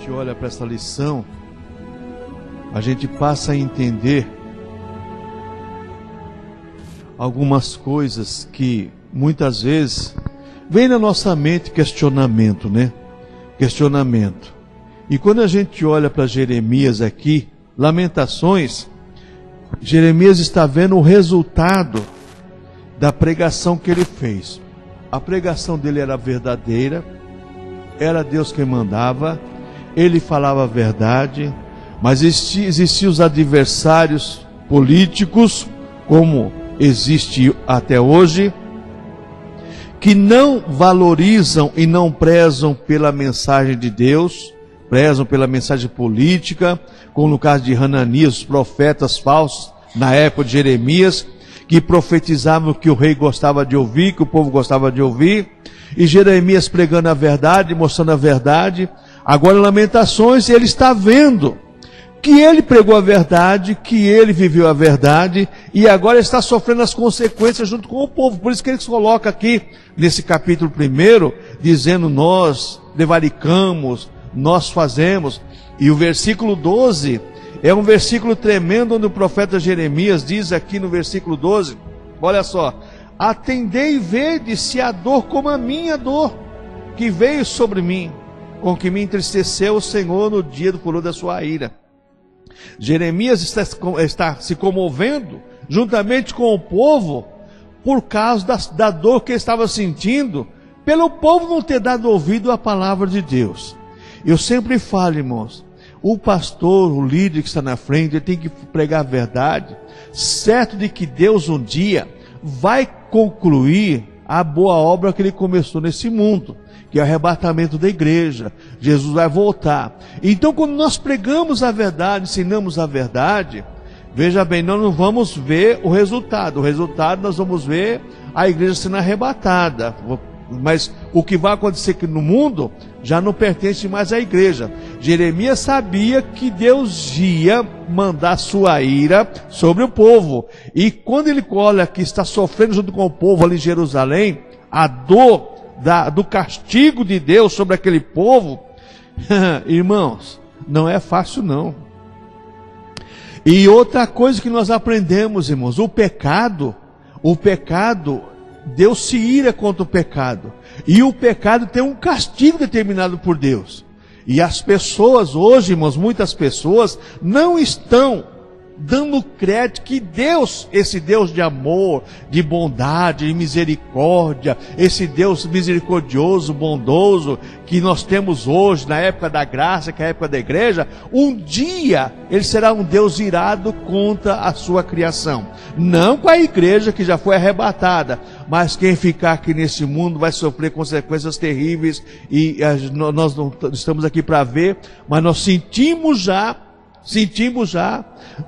gente olha para essa lição, a gente passa a entender algumas coisas que muitas vezes vem na nossa mente questionamento, né? Questionamento. E quando a gente olha para Jeremias aqui, Lamentações, Jeremias está vendo o resultado da pregação que ele fez. A pregação dele era verdadeira, era Deus quem mandava, ele falava a verdade, mas existiam os adversários políticos, como existe até hoje, que não valorizam e não prezam pela mensagem de Deus, prezam pela mensagem política, como no caso de Hananias, os profetas falsos, na época de Jeremias, que profetizavam que o rei gostava de ouvir, que o povo gostava de ouvir, e Jeremias pregando a verdade, mostrando a verdade. Agora, em Lamentações, ele está vendo que ele pregou a verdade, que ele viveu a verdade, e agora está sofrendo as consequências junto com o povo. Por isso que ele se coloca aqui, nesse capítulo 1, dizendo: nós prevaricamos, nós fazemos. E o versículo 12 é um versículo tremendo, onde o profeta Jeremias diz aqui no versículo 12, olha só: atendei e vede se a dor como a minha dor, que veio sobre mim, com que me entristeceu o Senhor no dia do furor da sua ira. Jeremias está se comovendo, juntamente com o povo, por causa da dor que ele estava sentindo, pelo povo não ter dado ouvido à palavra de Deus. Eu sempre falo, irmãos, o pastor, o líder que está na frente, ele tem que pregar a verdade, certo de que Deus um dia vai concluir a boa obra que ele começou nesse mundo, que é o arrebatamento da igreja. Jesus vai voltar. Então, quando nós pregamos a verdade, ensinamos a verdade, veja bem, nós não vamos ver o resultado. O resultado nós vamos ver a igreja sendo arrebatada. Mas o que vai acontecer aqui no mundo já não pertence mais à igreja. Jeremias sabia que Deus ia mandar sua ira sobre o povo. E quando ele olha que está sofrendo junto com o povo ali em Jerusalém, a dor do castigo de Deus sobre aquele povo, irmãos, não é fácil não. E outra coisa que nós aprendemos, irmãos, o pecado, Deus se ira contra o pecado, e o pecado tem um castigo determinado por Deus. E as pessoas hoje, irmãos, muitas pessoas não estão dando crédito que Deus, esse Deus de amor, de bondade, de misericórdia, esse Deus misericordioso, bondoso, que nós temos hoje, na época da graça, que é a época da igreja, um dia ele será um Deus irado contra a sua criação. Não com a igreja que já foi arrebatada, mas quem ficar aqui nesse mundo vai sofrer consequências terríveis, e nós não estamos aqui para ver, mas nós sentimos já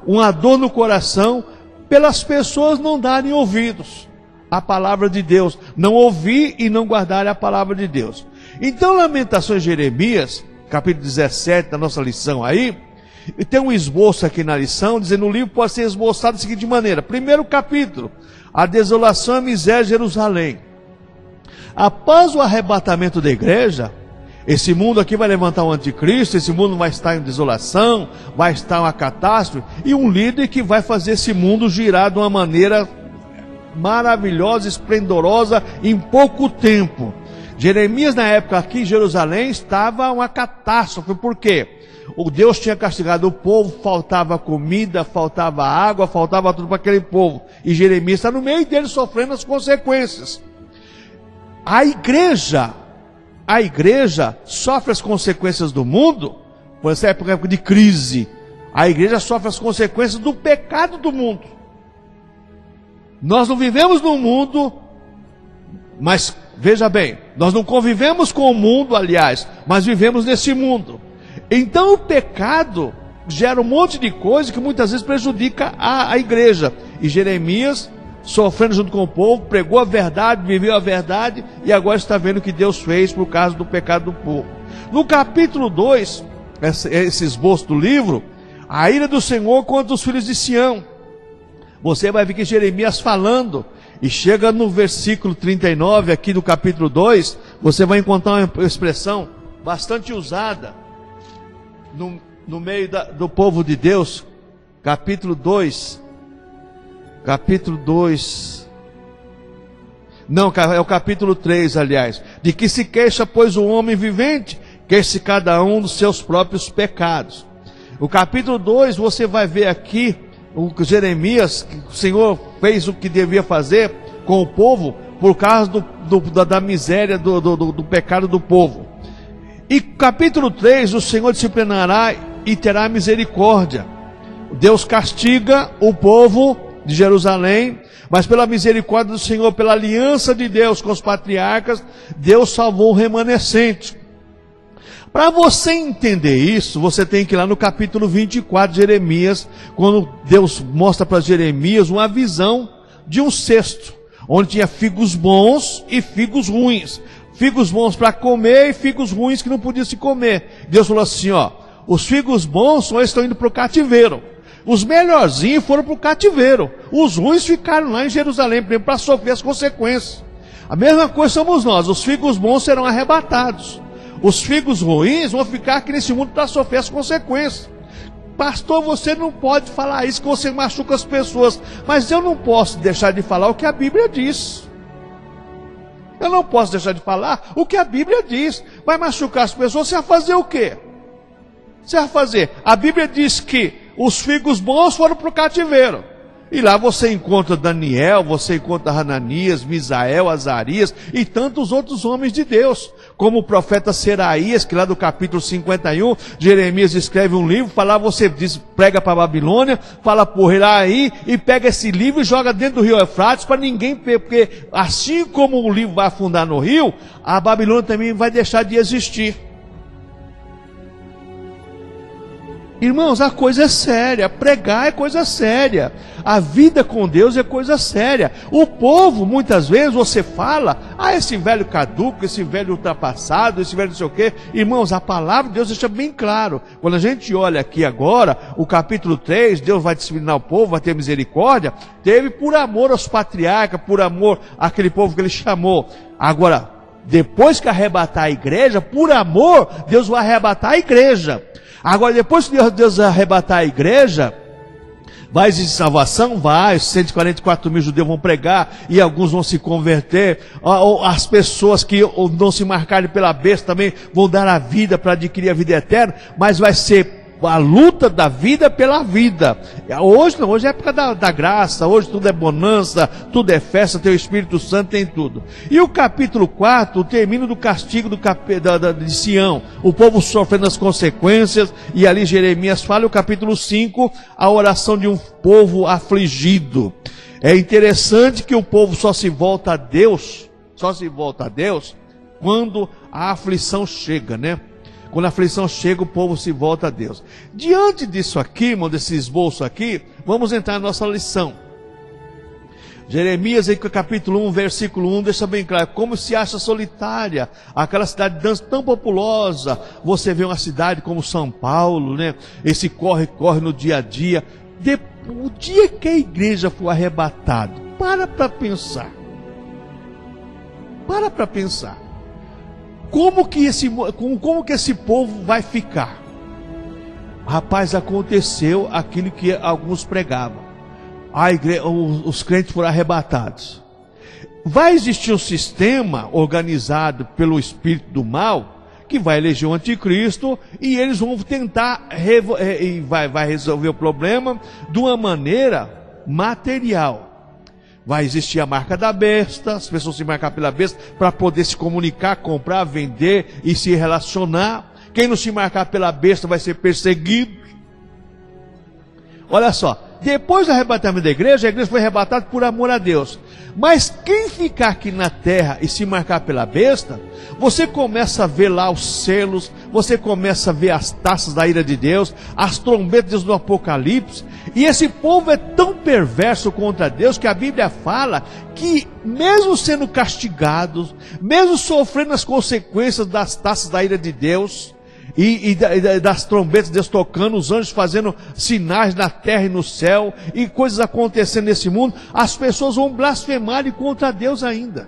uma dor no coração pelas pessoas não darem ouvidos à palavra de Deus, não ouvir e não guardarem a palavra de Deus. Então, Lamentações de Jeremias, capítulo 17 da nossa lição aí, tem um esboço aqui na lição, dizendo que o livro pode ser esboçado da seguinte maneira: primeiro capítulo, a desolação e a miséria de Jerusalém. Após o arrebatamento da igreja, esse mundo aqui vai levantar um anticristo, esse mundo vai estar em desolação, vai estar uma catástrofe, e um líder que vai fazer esse mundo girar de uma maneira maravilhosa, esplendorosa, em pouco tempo. Jeremias, na época aqui em Jerusalém, estava uma catástrofe. Por quê? O Deus tinha castigado o povo, faltava comida, faltava água, faltava tudo para aquele povo. E Jeremias está no meio dele sofrendo as consequências. A igreja sofre as consequências do mundo, por essa época de crise. A igreja sofre as consequências do pecado do mundo. Nós não vivemos no mundo, mas veja bem, nós não convivemos com o mundo, aliás, mas vivemos nesse mundo. Então o pecado gera um monte de coisa que muitas vezes prejudica a igreja. E Jeremias, sofrendo junto com o povo, pregou a verdade, viveu a verdade, e agora está vendo o que Deus fez por causa do pecado do povo. No capítulo 2, esse esboço do livro, a ira do Senhor contra os filhos de Sião. Você vai ver que Jeremias falando, e chega no versículo 39 aqui do capítulo 2, você vai encontrar uma expressão bastante usada, no meio do povo de Deus, capítulo 2, não, é o capítulo 3, aliás, de que se queixa, pois, o homem vivente, queixe cada um dos seus próprios pecados. O capítulo 2, você vai ver aqui, o Jeremias, que o Senhor fez o que devia fazer com o povo, por causa da miséria, do pecado do povo. E capítulo 3, o Senhor disciplinará e terá misericórdia. Deus castiga o povo de Jerusalém, mas pela misericórdia do Senhor, pela aliança de Deus com os patriarcas, Deus salvou o remanescente. Para você entender isso, você tem que ir lá no capítulo 24 de Jeremias, quando Deus mostra para Jeremias uma visão de um cesto, onde tinha figos bons e figos ruins. Figos bons para comer e figos ruins que não podiam se comer. Deus falou assim, ó, os figos bons estão indo para o cativeiro. Os melhorzinhos foram para o cativeiro. Os ruins ficaram lá em Jerusalém para sofrer as consequências. A mesma coisa somos nós. Os figos bons serão arrebatados. Os figos ruins vão ficar aqui nesse mundo para sofrer as consequências. Pastor, você não pode falar isso, que você machuca as pessoas. Mas eu não posso deixar de falar o que a Bíblia diz. Eu não posso deixar de falar o que a Bíblia diz. Vai machucar as pessoas, você vai fazer o quê? Você vai fazer. A Bíblia diz que os figos bons foram para o cativeiro. E lá você encontra Daniel, você encontra Hananias, Misael, Azarias e tantos outros homens de Deus. Como o profeta Seraías, que lá do capítulo 51, Jeremias escreve um livro, fala, você diz, prega para a Babilônia, fala por lá aí, e pega esse livro e joga dentro do rio Eufrates para ninguém ver, porque assim como o livro vai afundar no rio, a Babilônia também vai deixar de existir. Irmãos, a coisa é séria, pregar é coisa séria, a vida com Deus é coisa séria. O povo, muitas vezes, você fala, esse velho caduco, esse velho ultrapassado, esse velho não sei o quê. Irmãos, a palavra de Deus deixa bem claro. Quando a gente olha aqui agora, o capítulo 3, Deus vai disciplinar o povo, vai ter misericórdia, teve por amor aos patriarcas, por amor àquele povo que ele chamou. Agora, depois que arrebatar a igreja, por amor, Deus vai arrebatar a igreja. Agora, depois que Deus arrebatar a igreja, vai existir salvação? Vai, os 144 mil judeus vão pregar, e alguns vão se converter, as pessoas que não se marcarem pela besta também vão dar a vida para adquirir a vida eterna, mas vai ser a luta da vida pela vida. Hoje não, hoje é época da graça, hoje tudo é bonança, tudo é festa, tem o Espírito Santo, tem tudo. E o capítulo 4 termina do castigo de Sião, o povo sofrendo as consequências, e ali Jeremias fala, o capítulo 5, a oração de um povo afligido. É interessante que o povo só se volta a Deus quando a aflição chega, né? Quando a aflição chega, o povo se volta a Deus. Diante disso aqui, irmão, desse esboço aqui, vamos entrar na nossa lição. Jeremias, aí, capítulo 1, versículo 1, deixa bem claro, como se acha solitária aquela cidade tão populosa. Você vê uma cidade como São Paulo, né? Esse corre-corre no dia a dia. O dia que a igreja for arrebatada, para pensar. Para pensar. Como que esse povo vai ficar? Rapaz, aconteceu aquilo que alguns pregavam. Os crentes foram arrebatados. Vai existir um sistema organizado pelo espírito do mal, que vai eleger o anticristo, e eles vão tentar, vai resolver o problema de uma maneira material. Vai existir a marca da besta, as pessoas se marcar pela besta para poder se comunicar, comprar, vender e se relacionar. Quem não se marcar pela besta vai ser perseguido. Olha só, depois do arrebatamento da igreja, a igreja foi arrebatada por amor a Deus. Mas quem ficar aqui na terra e se marcar pela besta, você começa a ver lá os selos, você começa a ver as taças da ira de Deus, as trombetas do Apocalipse, e esse povo é tão perverso contra Deus que a Bíblia fala que mesmo sendo castigados, mesmo sofrendo as consequências das taças da ira de Deus, e das trombetas de Deus tocando, os anjos fazendo sinais na terra e no céu, e coisas acontecendo nesse mundo, as pessoas vão blasfemar contra Deus ainda.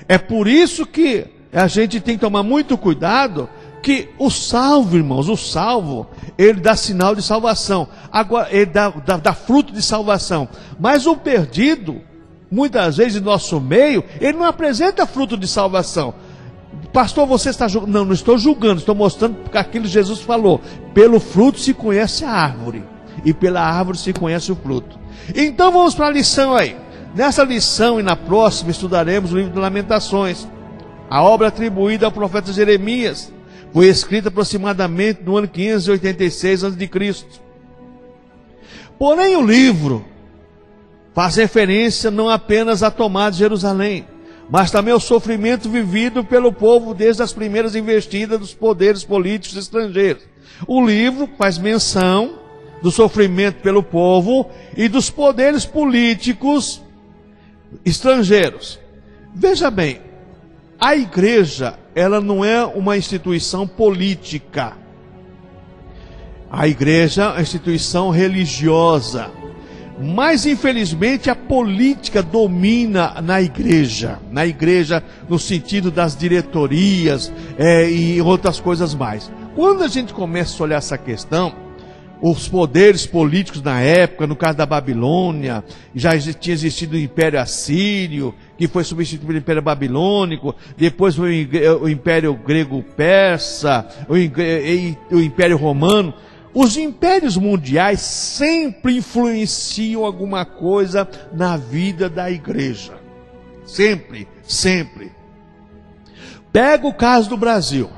É por isso que a gente tem que tomar muito cuidado que o salvo, irmãos, o salvo, ele dá sinal de salvação. Agora, ele dá fruto de salvação. Mas o perdido, muitas vezes em nosso meio, ele não apresenta fruto de salvação. Pastor, você está julgando? Não, não estou julgando, estou mostrando aquilo que Jesus falou. Pelo fruto se conhece a árvore, e pela árvore se conhece o fruto. Então vamos para a lição aí. Nessa lição e na próxima estudaremos o livro de Lamentações. A obra atribuída ao profeta Jeremias foi escrita aproximadamente no ano 586 a.C. Porém o livro faz referência não apenas à tomada de Jerusalém, mas também ao sofrimento vivido pelo povo desde as primeiras investidas dos poderes políticos estrangeiros. O livro faz menção do sofrimento pelo povo e dos poderes políticos estrangeiros. Veja bem, a igreja, ela não é uma instituição política. A igreja é uma instituição religiosa. Mas infelizmente a política domina na igreja no sentido das diretorias e outras coisas mais. Quando a gente começa a olhar essa questão, os poderes políticos na época, no caso da Babilônia, já tinha existido o Império Assírio, que foi substituído pelo Império Babilônico, depois o Império Grego-Persa, o Império Romano. Os impérios mundiais sempre influenciam alguma coisa na vida da igreja. Sempre, sempre. Pega o caso do Brasil.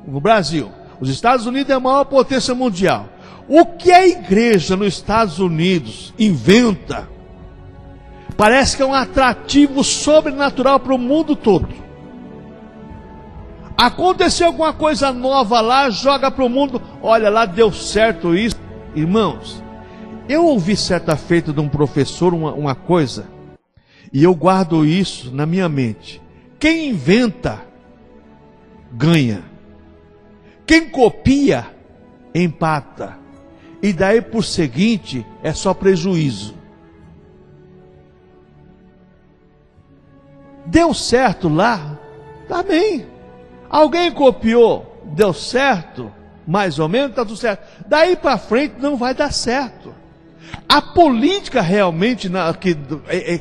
No Brasil, os Estados Unidos é a maior potência mundial. O que a igreja nos Estados Unidos inventa, parece que é um atrativo sobrenatural para o mundo todo. Aconteceu alguma coisa nova lá, joga para o mundo, olha lá, deu certo isso. Irmãos, eu ouvi certa feita de um professor uma coisa, e eu guardo isso na minha mente. Quem inventa, ganha. Quem copia, empata. E daí por seguinte, é só prejuízo. Deu certo lá, tá bem. Alguém copiou, deu certo, mais ou menos, está tudo certo. Daí para frente não vai dar certo. A política realmente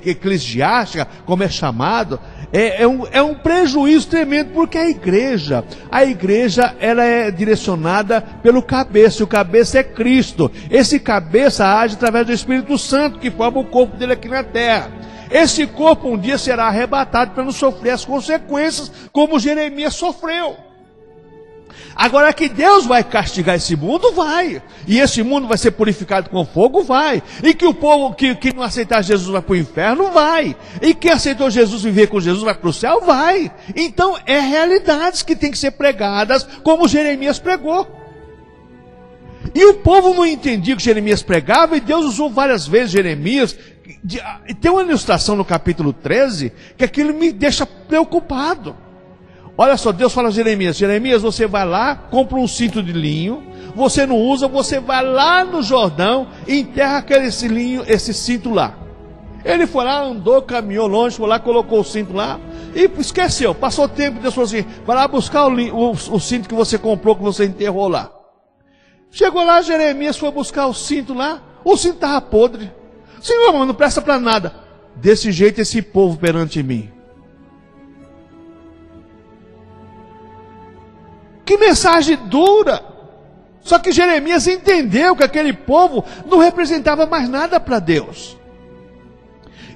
eclesiástica, como é chamado, é um prejuízo tremendo, porque a igreja ela é direcionada pelo cabeça, e o cabeça é Cristo. Esse cabeça age através do Espírito Santo, que forma o corpo dele aqui na terra. Esse corpo um dia será arrebatado para não sofrer as consequências, como Jeremias sofreu. Agora que Deus vai castigar esse mundo, vai. E esse mundo vai ser purificado com fogo, vai. E que o povo que não aceitar Jesus vai para o inferno, vai. E quem aceitou Jesus, viver com Jesus, vai para o céu, vai. Então, é realidades que têm que ser pregadas, como Jeremias pregou. E o povo não entendia o que Jeremias pregava, e Deus usou várias vezes Jeremias. Tem uma ilustração no capítulo 13, que aquilo me deixa preocupado. Olha só, Deus fala a Jeremias: Jeremias, você vai lá, compra um cinto de linho, você não usa, você vai lá no Jordão e enterra esse cinto lá. Ele foi lá, andou, caminhou longe, foi lá, colocou o cinto lá e esqueceu. Passou tempo, Deus falou assim: vai lá buscar o cinto que você comprou, que você enterrou lá. Chegou lá, Jeremias foi buscar o cinto lá, o cinto estava podre. Senhor, não presta para nada. Desse jeito esse povo perante mim. Que mensagem dura! Só que Jeremias entendeu que aquele povo não representava mais nada para Deus.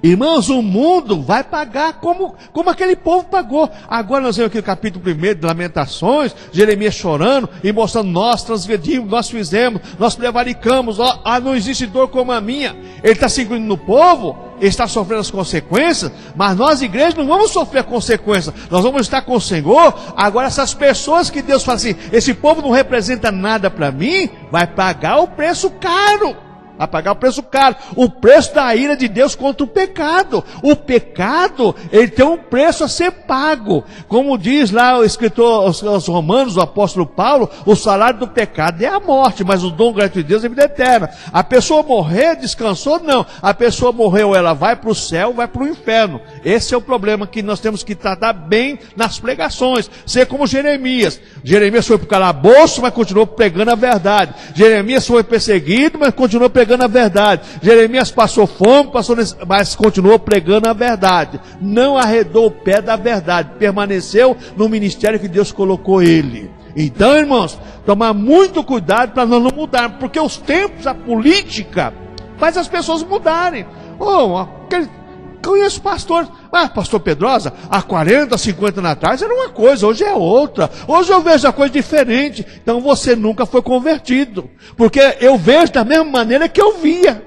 Irmãos, o mundo vai pagar como aquele povo pagou. Agora nós vemos aqui o capítulo 1 de Lamentações, Jeremias chorando e mostrando: nós transgredimos, nós fizemos, nós prevaricamos, não existe dor como a minha. Ele está se incluindo no povo, ele está sofrendo as consequências, mas nós, igreja, não vamos sofrer a consequência, nós vamos estar com o Senhor. Agora essas pessoas que Deus fala assim: esse povo não representa nada para mim, vai pagar o preço caro. a pagar o preço caro, o preço da ira de Deus contra o pecado. O pecado, ele tem um preço a ser pago. Como diz lá o escritor aos Romanos, o apóstolo Paulo, o salário do pecado é a morte, mas o dom gratuito de Deus é a vida eterna. A pessoa morrer, descansou? Não. A pessoa morreu, ela vai para o céu, vai para o inferno. Esse é o problema que nós temos que tratar bem nas pregações. Ser como Jeremias. Jeremias foi para o calabouço, mas continuou pregando a verdade. Jeremias foi perseguido, mas continuou pregando a verdade. Jeremias passou fome, mas continuou pregando a verdade. Não arredou o pé da verdade. Permaneceu no ministério que Deus colocou ele. Então, irmãos, tomar muito cuidado para nós não mudarmos, porque os tempos, a política, faz as pessoas mudarem. Conheço pastores, pastor Pedrosa, há 40, 50 anos atrás era uma coisa, hoje é outra. Hoje eu vejo a coisa diferente. Então você nunca foi convertido, porque eu vejo da mesma maneira que eu via.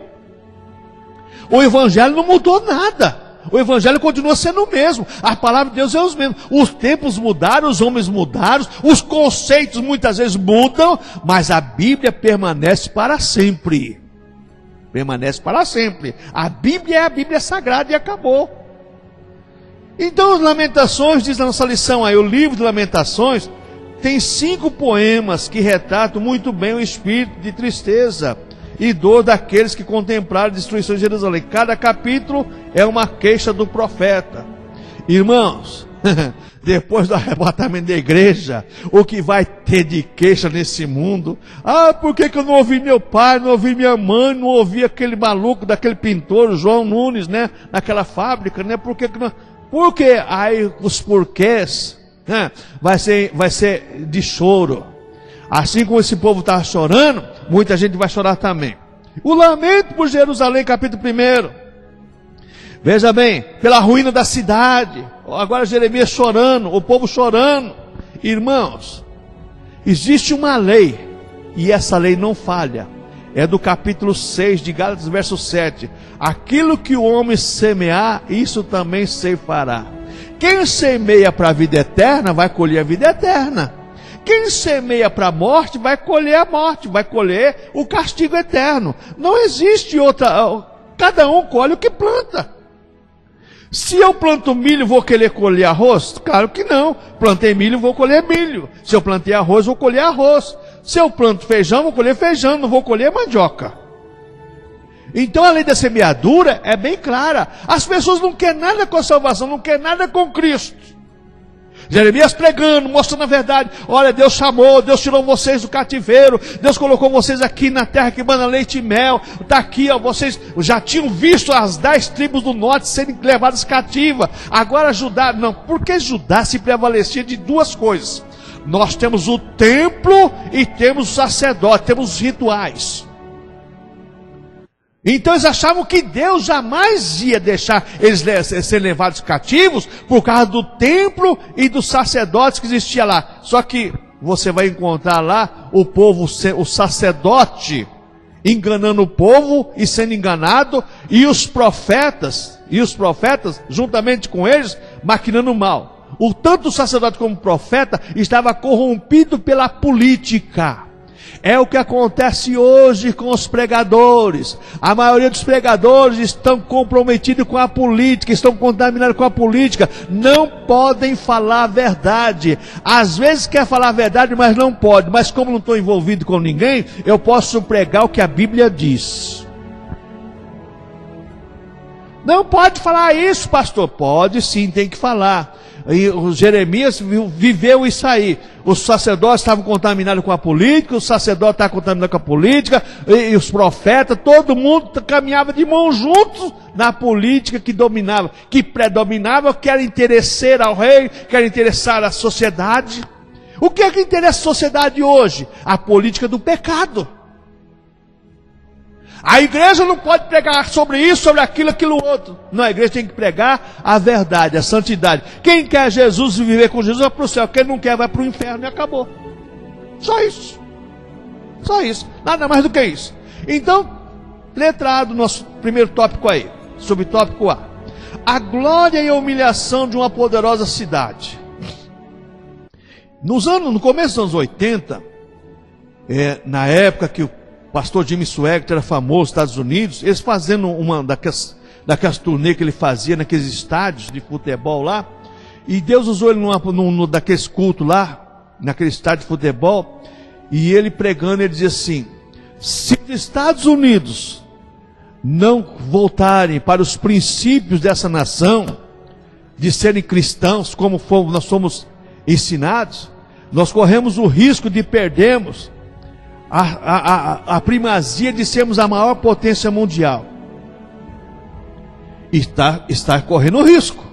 O evangelho não mudou nada. O evangelho continua sendo o mesmo. A palavra de Deus é os mesmos. Os tempos mudaram, os homens mudaram, os conceitos muitas vezes mudam, mas a Bíblia permanece para sempre. Permanece para sempre. A Bíblia é a Bíblia sagrada e acabou. Então, as Lamentações, diz na nossa lição aí, o livro de Lamentações, tem 5 poemas que retratam muito bem o espírito de tristeza e dor daqueles que contemplaram a destruição de Jerusalém. Cada capítulo é uma queixa do profeta. Irmãos, depois do arrebatamento da igreja, o que vai ter de queixa nesse mundo? Por que eu não ouvi meu pai, não ouvi minha mãe, não ouvi aquele maluco daquele pintor, João Nunes, né? Naquela fábrica, né? Por que não? Porque aí os porquês, né? Vai ser de choro. Assim como esse povo está chorando, muita gente vai chorar também. O lamento por Jerusalém, capítulo 1. Veja bem, pela ruína da cidade. Agora Jeremias chorando, o povo chorando. Irmãos, existe uma lei, e essa lei não falha. É do capítulo 6 de Gálatas, verso 7. Aquilo que o homem semear, isso também ceifará. Quem semeia para a vida eterna, vai colher a vida eterna. Quem semeia para a morte, vai colher a morte, vai colher o castigo eterno. Não existe outra. Cada um colhe o que planta. Se eu planto milho, vou querer colher arroz? Claro que não. Plantei milho, vou colher milho. Se eu plantei arroz, vou colher arroz. Se eu planto feijão, vou colher feijão, não vou colher mandioca. Então a lei da semeadura é bem clara. As pessoas não querem nada com a salvação, não querem nada com Cristo. Jeremias pregando, mostrando a verdade. Olha, Deus chamou, Deus tirou vocês do cativeiro, Deus colocou vocês aqui na terra que manda leite e mel. Está aqui, ó, vocês já tinham visto as 10 tribos do norte serem levadas cativas. Agora Judá, não, porque Judá se prevalecia de 2 coisas. Nós temos o templo e temos o sacerdote, temos os rituais. Então eles achavam que Deus jamais ia deixar eles serem levados cativos por causa do templo e dos sacerdotes que existia lá. Só que você vai encontrar lá o povo, o sacerdote enganando o povo e sendo enganado, e os profetas juntamente com eles maquinando mal. Tanto o sacerdote como o profeta estava corrompido pela política. É o que acontece hoje com os pregadores. A maioria dos pregadores estão comprometidos com a política, estão contaminados com a política. Não podem falar a verdade. Às vezes quer falar a verdade, mas não pode. Mas como não estou envolvido com ninguém, eu posso pregar o que a Bíblia diz. Não pode falar isso, pastor. Pode sim, tem que falar. E o Jeremias viveu isso aí. Os sacerdotes estavam contaminados com a política, os sacerdotes estavam contaminados com a política, e os profetas, todo mundo caminhava de mãos juntos na política que dominava, que predominava, que era interessar ao rei, que era interessar à sociedade. O que é que interessa a sociedade hoje? A política do pecado. A igreja não pode pregar sobre isso, sobre aquilo outro. Não, a igreja tem que pregar a verdade, a santidade. Quem quer Jesus e viver com Jesus vai para o céu. Quem não quer vai para o inferno e acabou. Só isso. Só isso. Nada mais do que isso. Então, letra A do nosso primeiro tópico aí. Subtópico A. A glória e a humilhação de uma poderosa cidade. No começo dos anos 80, na época que pastor Jimmy Swaggart, que era famoso nos Estados Unidos, eles fazendo uma daquelas turnê que ele fazia naqueles estádios de futebol lá, e Deus usou ele daqueles cultos lá, naquele estádio de futebol, e ele pregando, ele dizia assim: se os Estados Unidos não voltarem para os princípios dessa nação, de serem cristãos, como nós somos ensinados, nós corremos o risco de perdermos a primazia de sermos a maior potência mundial. Está correndo risco.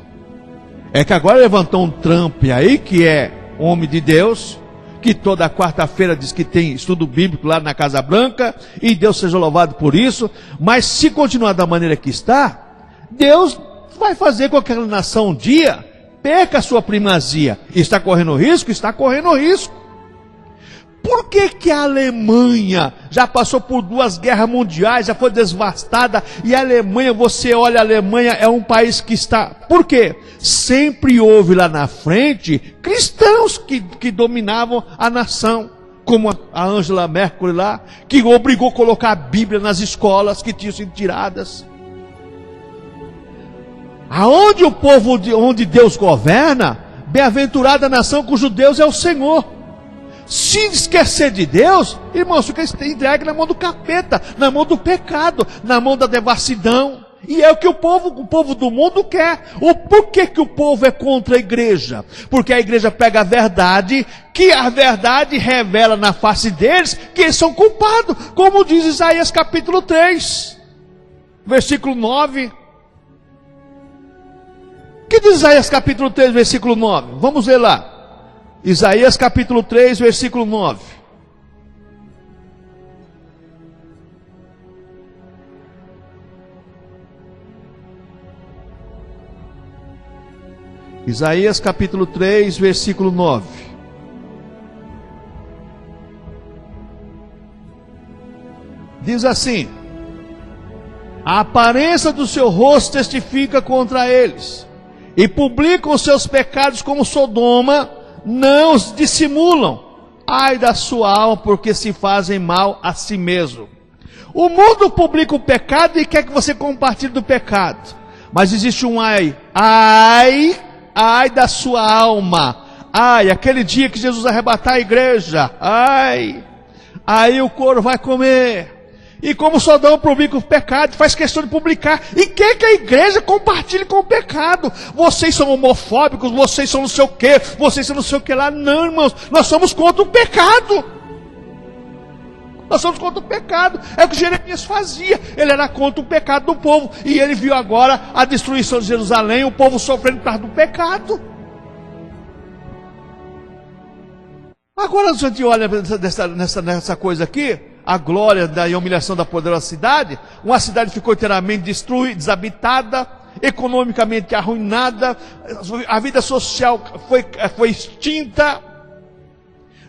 É que agora levantou um Trump aí, que é homem de Deus, que toda quarta-feira diz que tem estudo bíblico lá na Casa Branca, e Deus seja louvado por isso. Mas se continuar da maneira que está, Deus vai fazer com que aquela nação um dia perca a sua primazia. Está correndo risco? Está correndo risco. Por que a Alemanha já passou por 2 guerras mundiais, já foi devastada, e a Alemanha, você olha, a Alemanha é um país que está... Por quê? Sempre houve lá na frente cristãos que dominavam a nação, como a Angela Merkel lá, que obrigou a colocar a Bíblia nas escolas que tinham sido tiradas. Aonde o povo, onde Deus governa, bem-aventurada a nação cujo Deus é o Senhor. Se esquecer de Deus, irmãos, fica entregue na mão do capeta, na mão do pecado, na mão da devassidão. E é o que o povo do mundo quer. Por que o povo é contra a igreja? Porque a igreja pega a verdade, que a verdade revela na face deles que eles são culpados, como diz Isaías capítulo 3, versículo 9. O que diz Isaías capítulo 3, versículo 9? Vamos ver lá. Isaías capítulo 3, versículo 9. Isaías capítulo 3, versículo 9. Diz assim: a aparência do seu rosto testifica contra eles, e publicam os seus pecados como Sodoma, não os dissimulam. Ai da sua alma, porque se fazem mal a si mesmo. O mundo publica o pecado e quer que você compartilhe do pecado. Mas existe um ai da sua alma. Ai, aquele dia que Jesus arrebatar a igreja. Ai, aí o couro vai comer. E como Sodoma publica o pecado, faz questão de publicar, e quer que a igreja compartilhe com o pecado. Vocês são homofóbicos, vocês são não sei o que, vocês são não sei o que lá. Não, irmãos, nós somos contra o pecado. Nós somos contra o pecado. É o que Jeremias fazia. Ele era contra o pecado do povo, e ele viu agora a destruição de Jerusalém, o povo sofrendo por causa do pecado. Agora a gente olha nessa coisa aqui, a glória e a humilhação da poderosa cidade. Uma cidade ficou inteiramente destruída, desabitada, economicamente arruinada, a vida social foi extinta,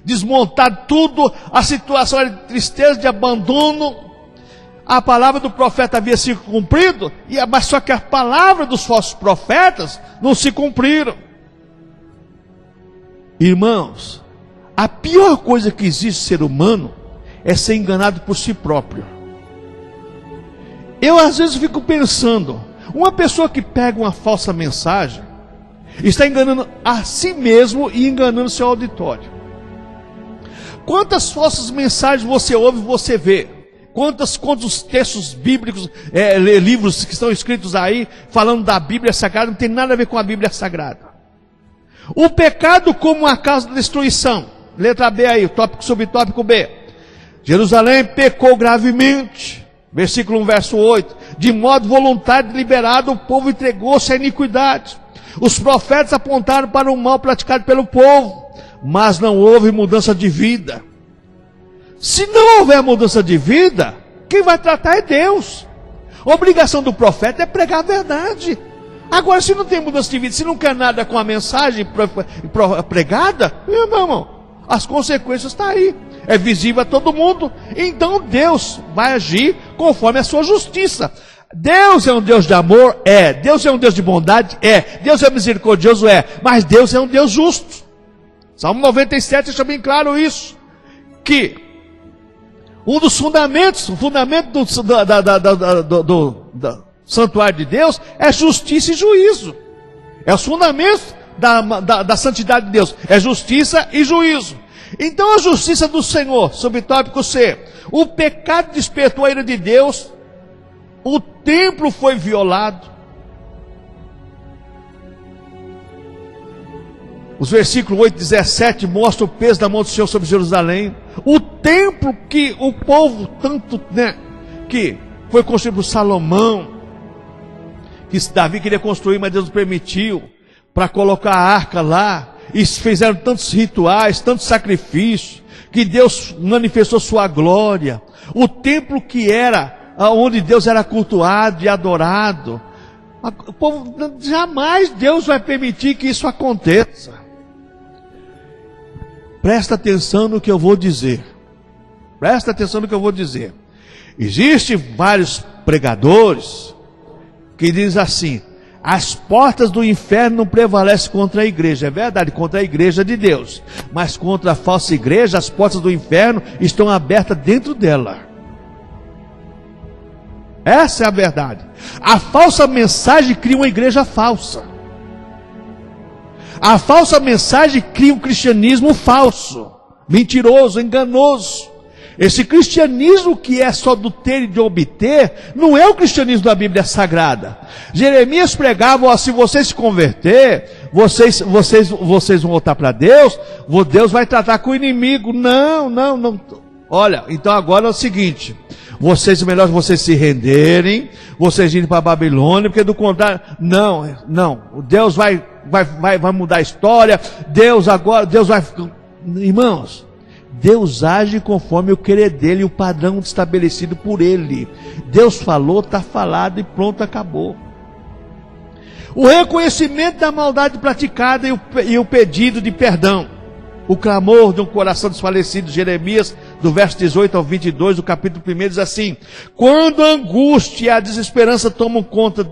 desmontado tudo, a situação era de tristeza, de abandono. A palavra do profeta havia sido cumprida, mas só que a palavra dos falsos profetas não se cumpriram. Irmãos, a pior coisa que existe ser humano é ser enganado por si próprio. Eu às vezes fico pensando, uma pessoa que pega uma falsa mensagem, está enganando a si mesmo e enganando seu auditório. Quantas falsas mensagens você ouve e você vê? Quantos textos bíblicos, livros que estão escritos aí, falando da Bíblia Sagrada, não tem nada a ver com a Bíblia Sagrada. O pecado como uma causa da destruição. Letra B aí, tópico subtópico B. Jerusalém pecou gravemente, versículo 1, verso 8, de modo voluntário e deliberado o povo entregou-se à iniquidade. Os profetas apontaram para o mal praticado pelo povo, mas não houve mudança de vida. Se não houver mudança de vida, quem vai tratar é Deus. A obrigação do profeta é pregar a verdade. Agora, se não tem mudança de vida, se não quer nada com a mensagem pregada, meu irmão, as consequências estão aí. É visível a todo mundo. Então Deus vai agir conforme a sua justiça. Deus é um Deus de amor? É. Deus é um Deus de bondade? É. Deus é misericordioso? É. Mas Deus é um Deus justo. Salmo 97 deixa bem claro isso. Que Um dos fundamentos, o fundamento do santuário de Deus é justiça e juízo. É os fundamentos da santidade de Deus, é justiça e juízo. Então a justiça do Senhor, subtópico C, o pecado despertou a ira de Deus, o templo foi violado. Os versículos 8 e 17 mostram o peso da mão do Senhor sobre Jerusalém. O templo que o povo tanto, que foi construído por Salomão, que Davi queria construir, mas Deus não permitiu, para colocar a arca lá, e fizeram tantos rituais, tantos sacrifícios, que Deus manifestou sua glória. O templo que era, onde Deus era cultuado e adorado, o povo, jamais Deus vai permitir que isso aconteça. Presta atenção no que eu vou dizer. Presta atenção no que eu vou dizer. Existem vários pregadores que dizem assim: as portas do inferno não prevalecem contra a igreja. É verdade, contra a igreja de Deus. Mas contra a falsa igreja, as portas do inferno estão abertas dentro dela. Essa é a verdade. A falsa mensagem cria uma igreja falsa. A falsa mensagem cria um cristianismo falso, mentiroso, enganoso. Esse cristianismo que é só do ter e de obter, não é o cristianismo da Bíblia Sagrada. Jeremias pregava: ó, se vocês se converter, vocês vão voltar para Deus, Deus vai tratar com o inimigo. Não. Olha, então agora é o seguinte: melhor vocês se renderem, vocês irem para a Babilônia, porque do contrário, não, Deus vai mudar a história, Deus vai, irmãos, Deus age conforme o querer dele, o padrão estabelecido por ele. Deus falou, está falado e pronto, acabou. O reconhecimento da maldade praticada e o pedido de perdão. O clamor de um coração desfalecido, Jeremias, do verso 18 ao 22, do capítulo 1, diz assim: quando a angústia e a desesperança tomam conta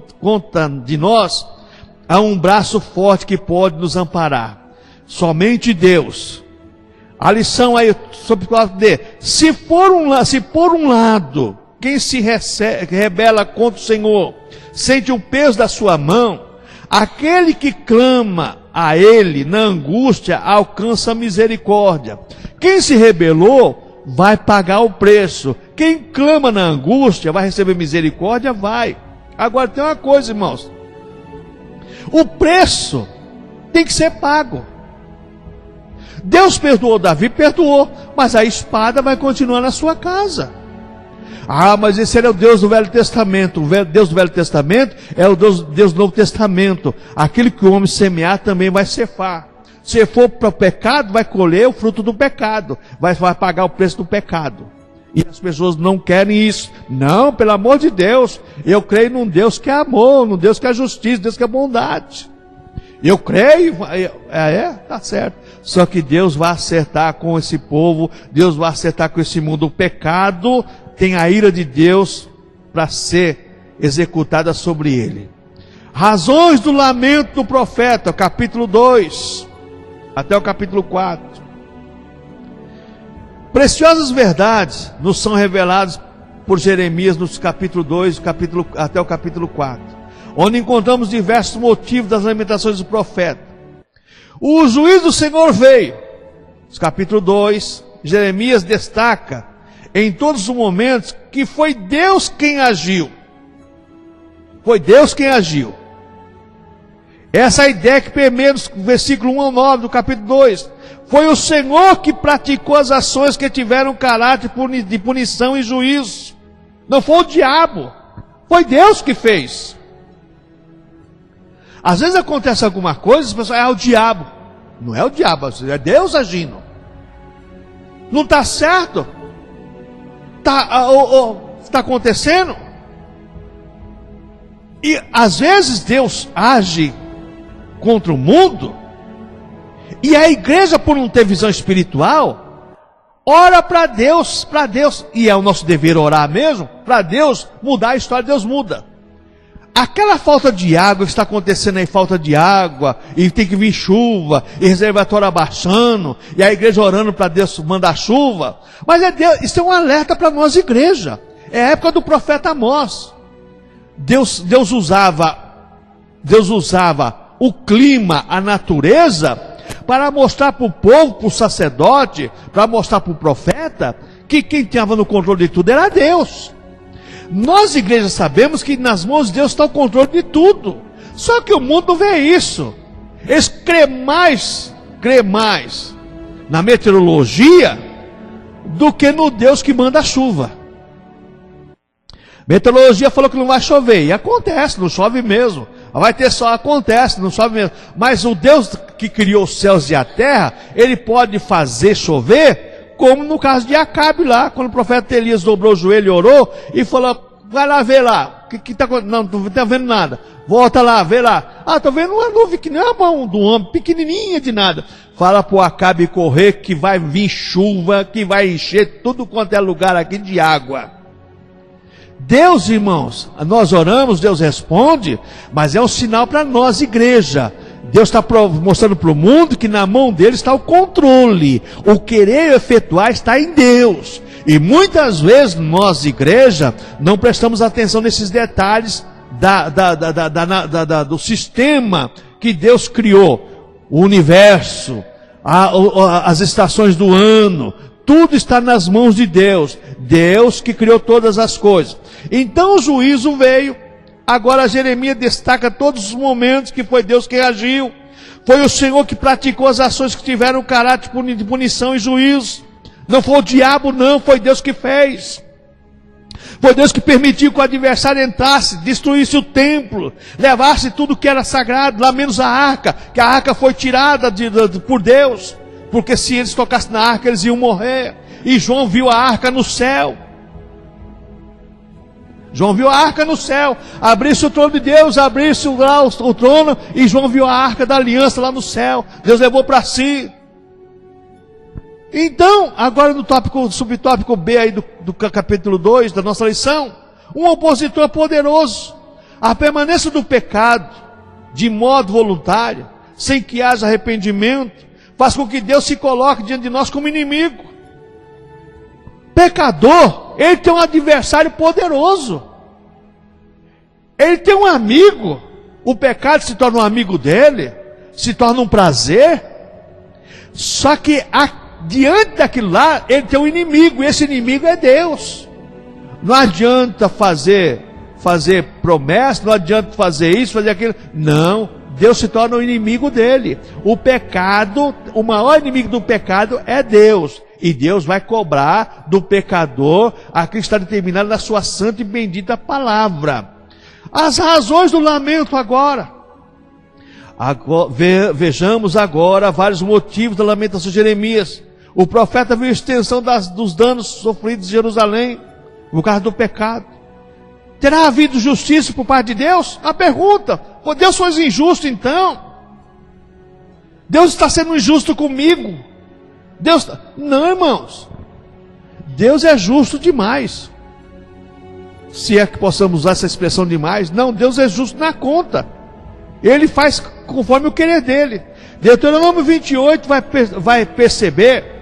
de nós, há um braço forte que pode nos amparar. Somente Deus. A lição aí, sobre o quadro D: se por um lado, quem se rebela contra o Senhor, sente o peso da sua mão, aquele que clama a Ele na angústia alcança a misericórdia. Quem se rebelou vai pagar o preço. Quem clama na angústia vai receber misericórdia, vai. Agora tem uma coisa, irmãos: o preço tem que ser pago. Deus perdoou Davi, perdoou, mas a espada vai continuar na sua casa. Ah, mas esse era o Deus do Velho Testamento. O Deus do Velho Testamento é o Deus do Novo Testamento. Aquilo que o homem semear também vai ceifar. Se for para o pecado, vai colher o fruto do pecado, vai pagar o preço do pecado. E as pessoas não querem isso. Não, pelo amor de Deus, eu creio num Deus que é amor, num Deus que é justiça, Deus que é bondade. Eu creio, tá certo. Só que Deus vai acertar com esse povo, Deus vai acertar com esse mundo. O pecado tem a ira de Deus para ser executada sobre ele. Razões do lamento do profeta, capítulo 2, até o capítulo 4. Preciosas verdades nos são reveladas por Jeremias nos capítulo 2, até o capítulo 4, onde encontramos diversos motivos das lamentações do profeta. O juízo do Senhor veio. No capítulo 2, Jeremias destaca em todos os momentos que foi Deus quem agiu. Foi Deus quem agiu. Essa é a ideia que permeia do versículo 1 ao 9 do capítulo 2. Foi o Senhor que praticou as ações que tiveram caráter de punição e juízo. Não foi o diabo. Foi Deus que fez. Às vezes acontece alguma coisa, as pessoas é o diabo. Não é o diabo, é Deus agindo. Não está certo? Está acontecendo? E às vezes Deus age contra o mundo, e a igreja, por não ter visão espiritual, ora para Deus, e é o nosso dever orar mesmo, para Deus mudar a história. Deus muda. aquela falta de água que está acontecendo aí, falta de água, e tem que vir chuva, e reservatório abaixando, e a igreja orando para Deus mandar chuva. Mas isso é um alerta para nós, igreja. É a época do profeta Amós. Deus usava o clima, a natureza, para mostrar para o povo, para o sacerdote, para mostrar para o profeta, que quem estava no controle de tudo era Deus. Nós, igreja, sabemos que nas mãos de Deus está o controle de tudo. Só que o mundo não vê isso. Eles crê mais na meteorologia do que no Deus que manda a chuva. Meteorologia falou que não vai chover, e acontece, não chove mesmo. Vai ter sol, acontece, não chove mesmo. Mas o Deus que criou os céus e a terra, Ele pode fazer chover, como no caso de Acabe lá, quando o profeta Elias dobrou o joelho e orou, e falou, vai lá ver lá, que tá acontecendo? Não, não está vendo nada. Volta lá, vê lá. Ah, estou vendo uma nuvem que não é a mão do homem, pequenininha de nada. Fala para o Acabe correr que vai vir chuva, que vai encher tudo quanto é lugar aqui de água. Deus, irmãos, nós oramos, Deus responde, mas é um sinal para nós, igreja. Deus está mostrando para o mundo que na mão dele está o controle. O querer efetuar está em Deus. E muitas vezes nós, igreja, não prestamos atenção nesses detalhes do sistema que Deus criou. O universo, as estações do ano, tudo está nas mãos de Deus. Deus que criou todas as coisas. Então o juízo veio. Agora Jeremias destaca todos os momentos que foi Deus que agiu. Foi o Senhor que praticou as ações que tiveram caráter de punição e juízo. Não foi o diabo não, foi Deus que fez. Foi Deus que permitiu que o adversário entrasse, destruísse o templo, levasse tudo que era sagrado, lá menos a arca, que a arca foi tirada por Deus. Porque se eles tocassem na arca, eles iam morrer. E João viu a arca no céu. João viu a arca no céu. Abriu-se o trono de Deus, abriu-se o trono, e João viu a arca da aliança lá no céu. Deus levou para si. Então, agora no subtópico B aí do capítulo 2 da nossa lição, um opositor poderoso. A permanência do pecado, de modo voluntário, sem que haja arrependimento, faz com que Deus se coloque diante de nós como inimigo. Pecador, ele tem um adversário poderoso. Ele tem um amigo. O pecado se torna um amigo dele, se torna um prazer. Só que diante daquilo lá, ele tem um inimigo, e esse inimigo é Deus. Não adianta fazer promessa, não adianta fazer isso, fazer aquilo. Não, Deus se torna o inimigo dele. O pecado, o maior inimigo do pecado é Deus. E Deus vai cobrar do pecador aquilo que está determinado na sua santa e bendita palavra. As razões do lamento agora. Vejamos agora vários motivos da lamentação de Jeremias. O profeta viu a extensão dos danos sofridos em Jerusalém por causa do pecado. Terá havido justiça por parte de Deus? A pergunta. Deus foi injusto então? Deus está sendo injusto comigo? Não, irmãos. Deus é justo demais. Se é que possamos usar essa expressão demais. Não, Deus é justo na conta. Ele faz conforme o querer dele. Deuteronômio 28 vai perceber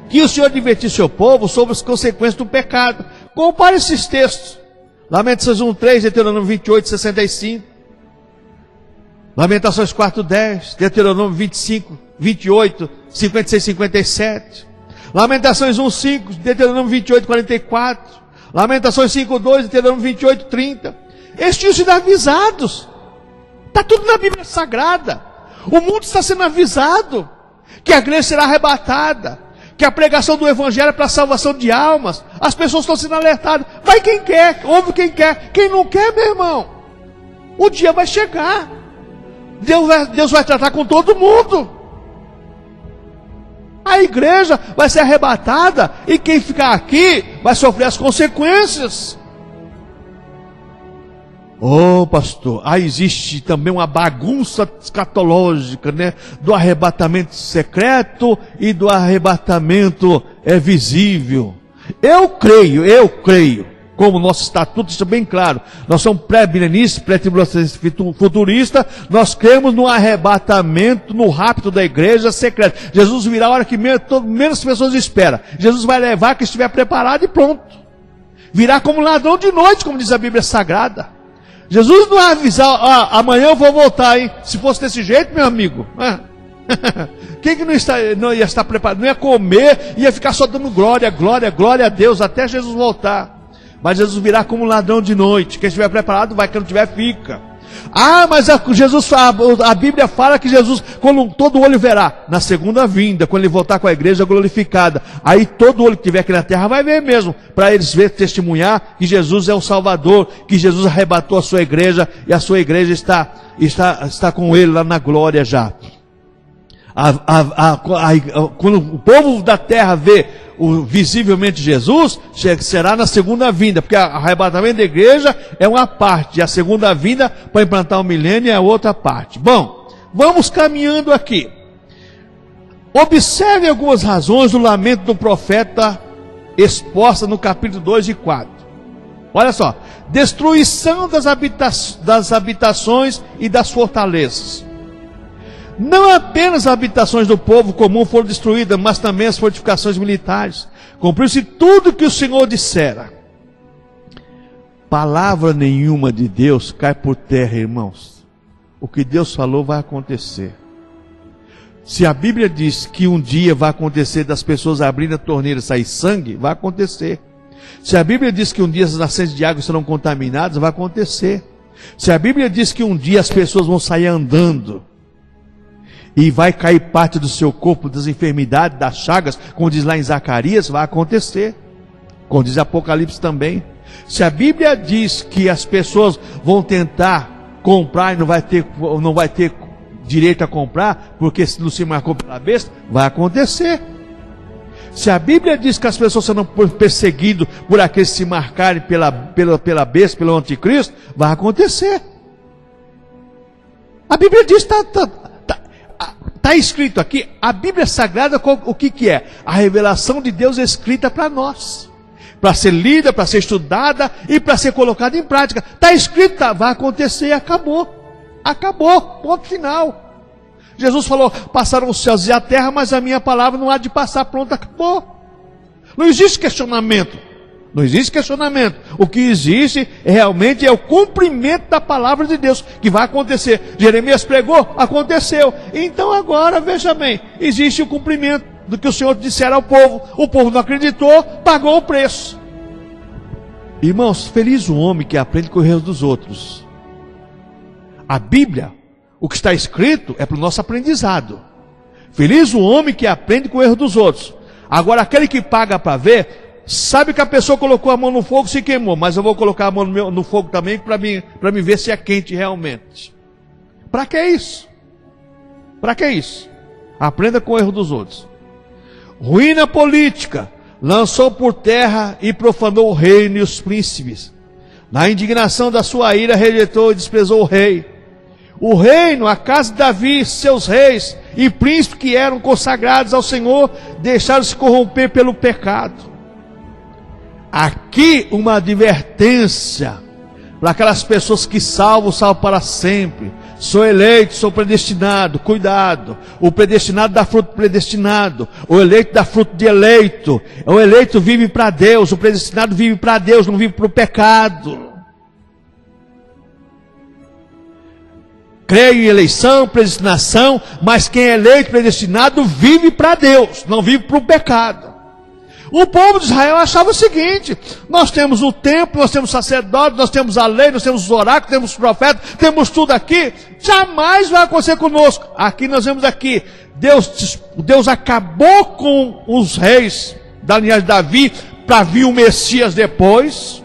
que o Senhor advertiu seu povo sobre as consequências do pecado. Compare esses textos. Lamentações 1:3, Deuteronômio 28, 65. Lamentações 4:10, Deuteronômio 25, 28, 56, 57. Lamentações 1:5, Deuteronômio 28, 44. Lamentações 5:2, Deuteronômio 28, 30. Eles tinham sido avisados. Está tudo na Bíblia Sagrada. O mundo está sendo avisado que a igreja será arrebatada, que a pregação do Evangelho é para a salvação de almas. As pessoas estão sendo alertadas. Vai quem quer, ouve quem quer. Quem não quer, meu irmão, o dia vai chegar. Deus vai tratar com todo mundo. A igreja vai ser arrebatada e quem ficar aqui vai sofrer as consequências. Pastor, existe também uma bagunça escatológica, né? Do arrebatamento secreto e do arrebatamento visível. Eu creio como o nosso estatuto está bem claro. Nós somos pré-milenistas, pré-tribulacionistas, futuristas. Nós cremos no arrebatamento, no rapto da igreja secreta. Jesus virá a hora que menos pessoas esperam. Jesus vai levar quem estiver preparado e pronto. Virá como ladrão de noite, como diz a Bíblia Sagrada. Jesus não vai avisar, amanhã eu vou voltar, hein? Se fosse desse jeito, meu amigo. Quem que não ia estar preparado? Não ia comer, ia ficar só dando glória, glória, glória a Deus, até Jesus voltar. Mas Jesus virá como um ladrão de noite. Quem estiver preparado vai, quem não estiver fica. Mas a Bíblia fala que Jesus, quando todo olho verá, na segunda vinda, quando ele voltar com a igreja glorificada, aí todo olho que estiver aqui na terra vai ver mesmo, para eles ver, testemunhar que Jesus é o Salvador, que Jesus arrebatou a sua igreja, e a sua igreja está com ele lá na glória já. Quando o povo da terra vê visivelmente Jesus, será na segunda vinda, porque o arrebatamento da igreja é uma parte, e a segunda vinda para implantar o milênio é a outra parte. Bom, vamos caminhando aqui. Observe algumas razões do lamento do profeta exposta no capítulo 2 e 4. Olha só: destruição das habitações e das fortalezas. Não apenas as habitações do povo comum foram destruídas, mas também as fortificações militares. Cumpriu-se tudo que o Senhor dissera. Palavra nenhuma de Deus cai por terra, irmãos. O que Deus falou vai acontecer. Se a Bíblia diz que um dia vai acontecer das pessoas abrindo a torneira e sair sangue, vai acontecer. Se a Bíblia diz que um dia as nascentes de água serão contaminadas, vai acontecer. Se a Bíblia diz que um dia as pessoas vão sair andando e vai cair parte do seu corpo das enfermidades, das chagas, como diz lá em Zacarias, vai acontecer. Como diz Apocalipse também. Se a Bíblia diz que as pessoas vão tentar comprar e não vai ter direito a comprar, porque não se marcou pela besta, vai acontecer. Se a Bíblia diz que as pessoas serão perseguidas por aqueles que se marcarem pela besta, pelo anticristo, vai acontecer. A Bíblia diz, está escrito aqui, a Bíblia Sagrada, o que é? A revelação de Deus é escrita para nós, para ser lida, para ser estudada e para ser colocada em prática. Está escrito, vai acontecer, acabou, ponto final. Jesus falou: passaram os céus e a terra, mas a minha palavra não há de passar, pronto, acabou. Não existe questionamento. Não existe questionamento. O que existe realmente é o cumprimento da palavra de Deus, que vai acontecer. Jeremias pregou, aconteceu. Então agora, veja bem, existe o cumprimento do que o Senhor dissera ao povo. O povo não acreditou, pagou o preço. Irmãos, feliz o homem que aprende com os erros dos outros. A Bíblia, o que está escrito, é para o nosso aprendizado. Feliz o homem que aprende com o erro dos outros. Agora, aquele que paga para ver, sabe que a pessoa colocou a mão no fogo e se queimou, mas eu vou colocar a mão no fogo também para me ver se é quente realmente. Para que isso? Para que isso? Aprenda com o erro dos outros. Ruína política, lançou por terra e profanou o reino e os príncipes. Na indignação da sua ira, rejeitou e desprezou o rei. O reino, a casa de Davi, seus reis e príncipes que eram consagrados ao Senhor, deixaram-se corromper pelo pecado. Aqui uma advertência para aquelas pessoas que salvam para sempre. Sou eleito, sou predestinado, cuidado. O predestinado dá fruto predestinado, o eleito dá fruto de eleito. O eleito vive para Deus, o predestinado vive para Deus, não vive para o pecado. Creio em eleição, predestinação, mas quem é eleito, predestinado, vive para Deus, não vive para o pecado. O povo de Israel achava o seguinte: nós temos o templo, nós temos sacerdotes, nós temos a lei, nós temos os oráculos, temos os profetas, temos tudo aqui, jamais vai acontecer conosco. Aqui nós vemos aqui, Deus acabou com os reis da linhagem de Davi, para vir o Messias depois,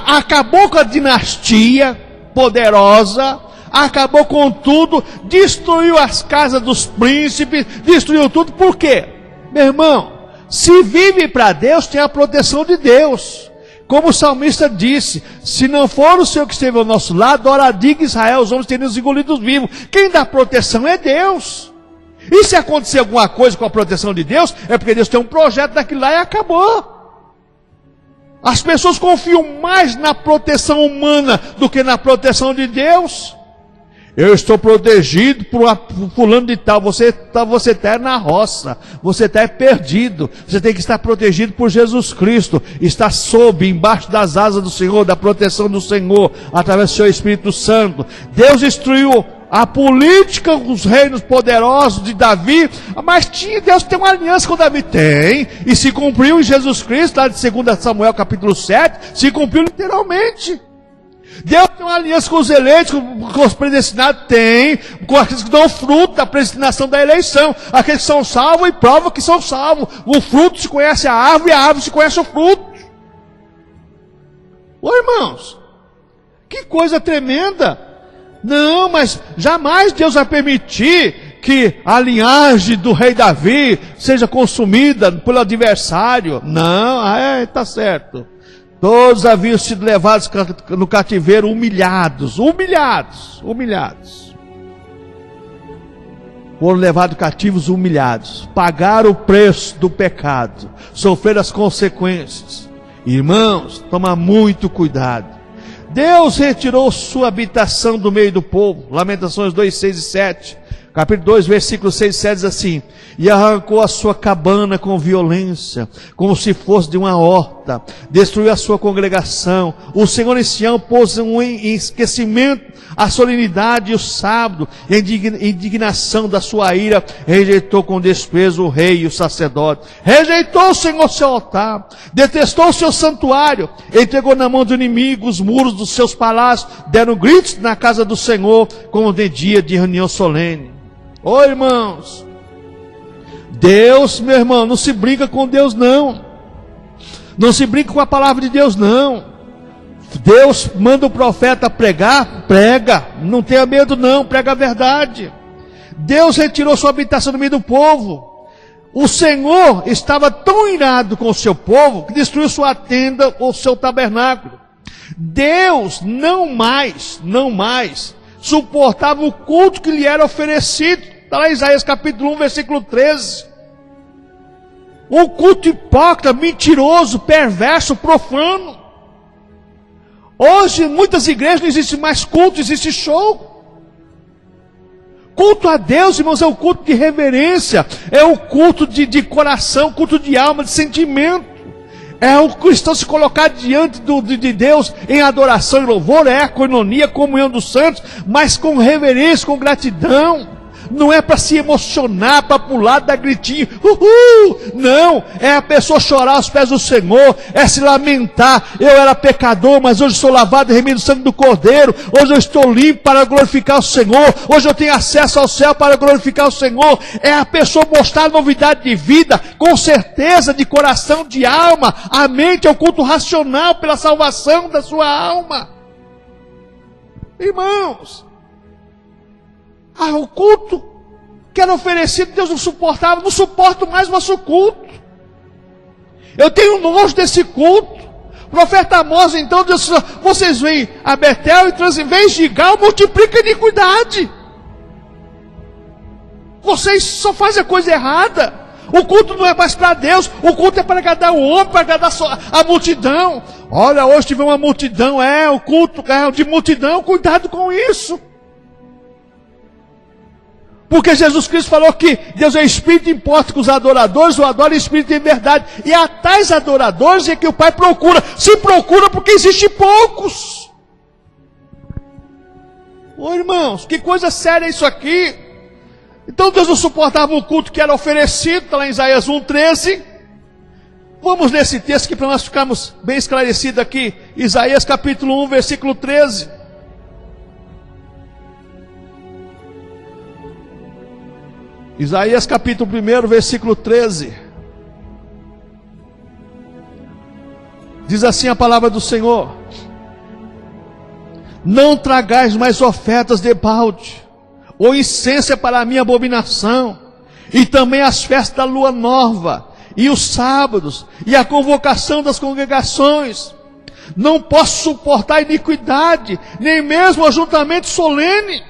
acabou com a dinastia poderosa, acabou com tudo, destruiu as casas dos príncipes, destruiu tudo. Por quê? Meu irmão, se vive para Deus, tem a proteção de Deus. Como o salmista disse: se não for o Senhor que esteve ao nosso lado, ora diga Israel, os homens teriam engolidos vivos. Quem dá proteção é Deus. E se acontecer alguma coisa com a proteção de Deus, é porque Deus tem um projeto daquilo lá e acabou. As pessoas confiam mais na proteção humana do que na proteção de Deus. Eu estou protegido por fulano de tal. Você está na roça. Você está perdido. Você tem que estar protegido por Jesus Cristo. Está embaixo das asas do Senhor, da proteção do Senhor, através do seu Espírito Santo. Deus destruiu a política, os reinos poderosos de Davi, mas Deus tem uma aliança com Davi. Tem, e se cumpriu em Jesus Cristo, lá de 2 Samuel capítulo 7, se cumpriu literalmente. Deus tem uma aliança com os eleitos, com os predestinados, tem, com aqueles que dão fruto da predestinação da eleição, aqueles que são salvos e provam que são salvos. O fruto se conhece a árvore e a árvore se conhece o fruto. Ô irmãos, que coisa tremenda! Não, mas jamais Deus vai permitir que a linhagem do rei Davi seja consumida pelo adversário. Não, está certo. Todos haviam sido levados no cativeiro humilhados. Foram levados cativos humilhados. Pagaram o preço do pecado. Sofreram as consequências. Irmãos, toma muito cuidado. Deus retirou sua habitação do meio do povo. Lamentações 2, 6 e 7. Capítulo 2, versículo 6 e 7 diz assim: e arrancou a sua cabana com violência, como se fosse de uma horta, destruiu a sua congregação. O Senhor em Sião pôs em esquecimento a solenidade e o sábado, e a indignação da sua ira rejeitou com desprezo o rei e o sacerdote. Rejeitou o Senhor seu altar, detestou o seu santuário, entregou na mão do inimigo os muros dos seus palácios, deram gritos na casa do Senhor, como de dia de reunião solene. Ô irmãos, Deus, meu irmão, não se brinca com Deus não. Não se brinca com a palavra de Deus não. Deus manda o profeta pregar, prega. Não tenha medo não, prega a verdade. Deus retirou sua habitação no meio do povo. O Senhor estava tão irado com o seu povo que destruiu sua tenda ou seu tabernáculo. Deus não mais suportava o culto que lhe era oferecido. Está lá em Isaías capítulo 1, versículo 13. Um culto hipócrita, mentiroso, perverso, profano. Hoje, em muitas igrejas não existe mais culto, existe show. Culto a Deus, irmãos, é o culto de reverência, é o culto de coração, culto de alma, de sentimento. É o cristão se colocar diante de Deus em adoração e louvor, é a coinonia, comunhão dos santos, mas com reverência, com gratidão. Não é para se emocionar, para pular, dar gritinho, uhul! Não, é a pessoa chorar aos pés do Senhor, é se lamentar. Eu era pecador, mas hoje sou lavado e remido do sangue do Cordeiro. Hoje eu estou limpo para glorificar o Senhor. Hoje eu tenho acesso ao céu para glorificar o Senhor. É a pessoa mostrar novidade de vida, com certeza, de coração, de alma. A mente é o culto racional pela salvação da sua alma. Irmãos, o culto que era oferecido, Deus não suportava. Não suporto mais o nosso culto. Eu tenho nojo desse culto. O profeta Amós então disse: vocês vêm a Betel e vêm Gigal, multiplica a iniquidade. Vocês só fazem a coisa errada. O culto não é mais para Deus, o culto é para agradar o homem, para agradar a multidão. Olha, hoje tive uma multidão, o culto é de multidão, cuidado com isso. Porque Jesus Cristo falou que Deus é Espírito, importa que os adoradores o adorem em Espírito e em verdade. E a tais adoradores é que o Pai procura. Se procura porque existem poucos. Ô irmãos, que coisa séria isso aqui. Então Deus não suportava o culto que era oferecido, está lá em Isaías 1,13. Vamos ler esse texto aqui para nós ficarmos bem esclarecidos aqui. Isaías capítulo 1, versículo 13. Isaías capítulo 1, versículo 13. Diz assim a palavra do Senhor: não tragais mais ofertas de balde, ou incenso para a minha abominação, e também as festas da lua nova, e os sábados, e a convocação das congregações. Não posso suportar iniquidade, nem mesmo ajuntamento solene.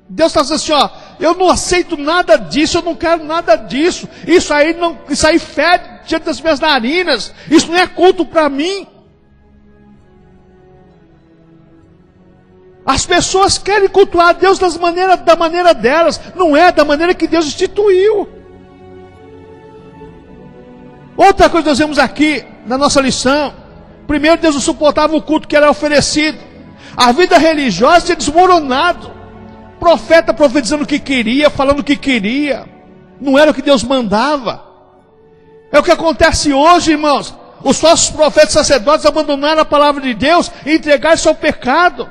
Deus está dizendo assim, eu não aceito nada disso, eu não quero nada disso. Isso aí fede diante das minhas narinas. Isso não é culto para mim. As pessoas querem cultuar a Deus da maneira delas, não é da maneira que Deus instituiu. Outra coisa que nós vemos aqui na nossa lição: primeiro, Deus não suportava o culto que era oferecido. A vida religiosa tinha desmoronado. Profeta profetizando o que queria, falando o que queria. Não era o que Deus mandava. É o que acontece hoje, irmãos. Os falsos profetas e sacerdotes abandonaram a palavra de Deus e entregaram-se ao pecado.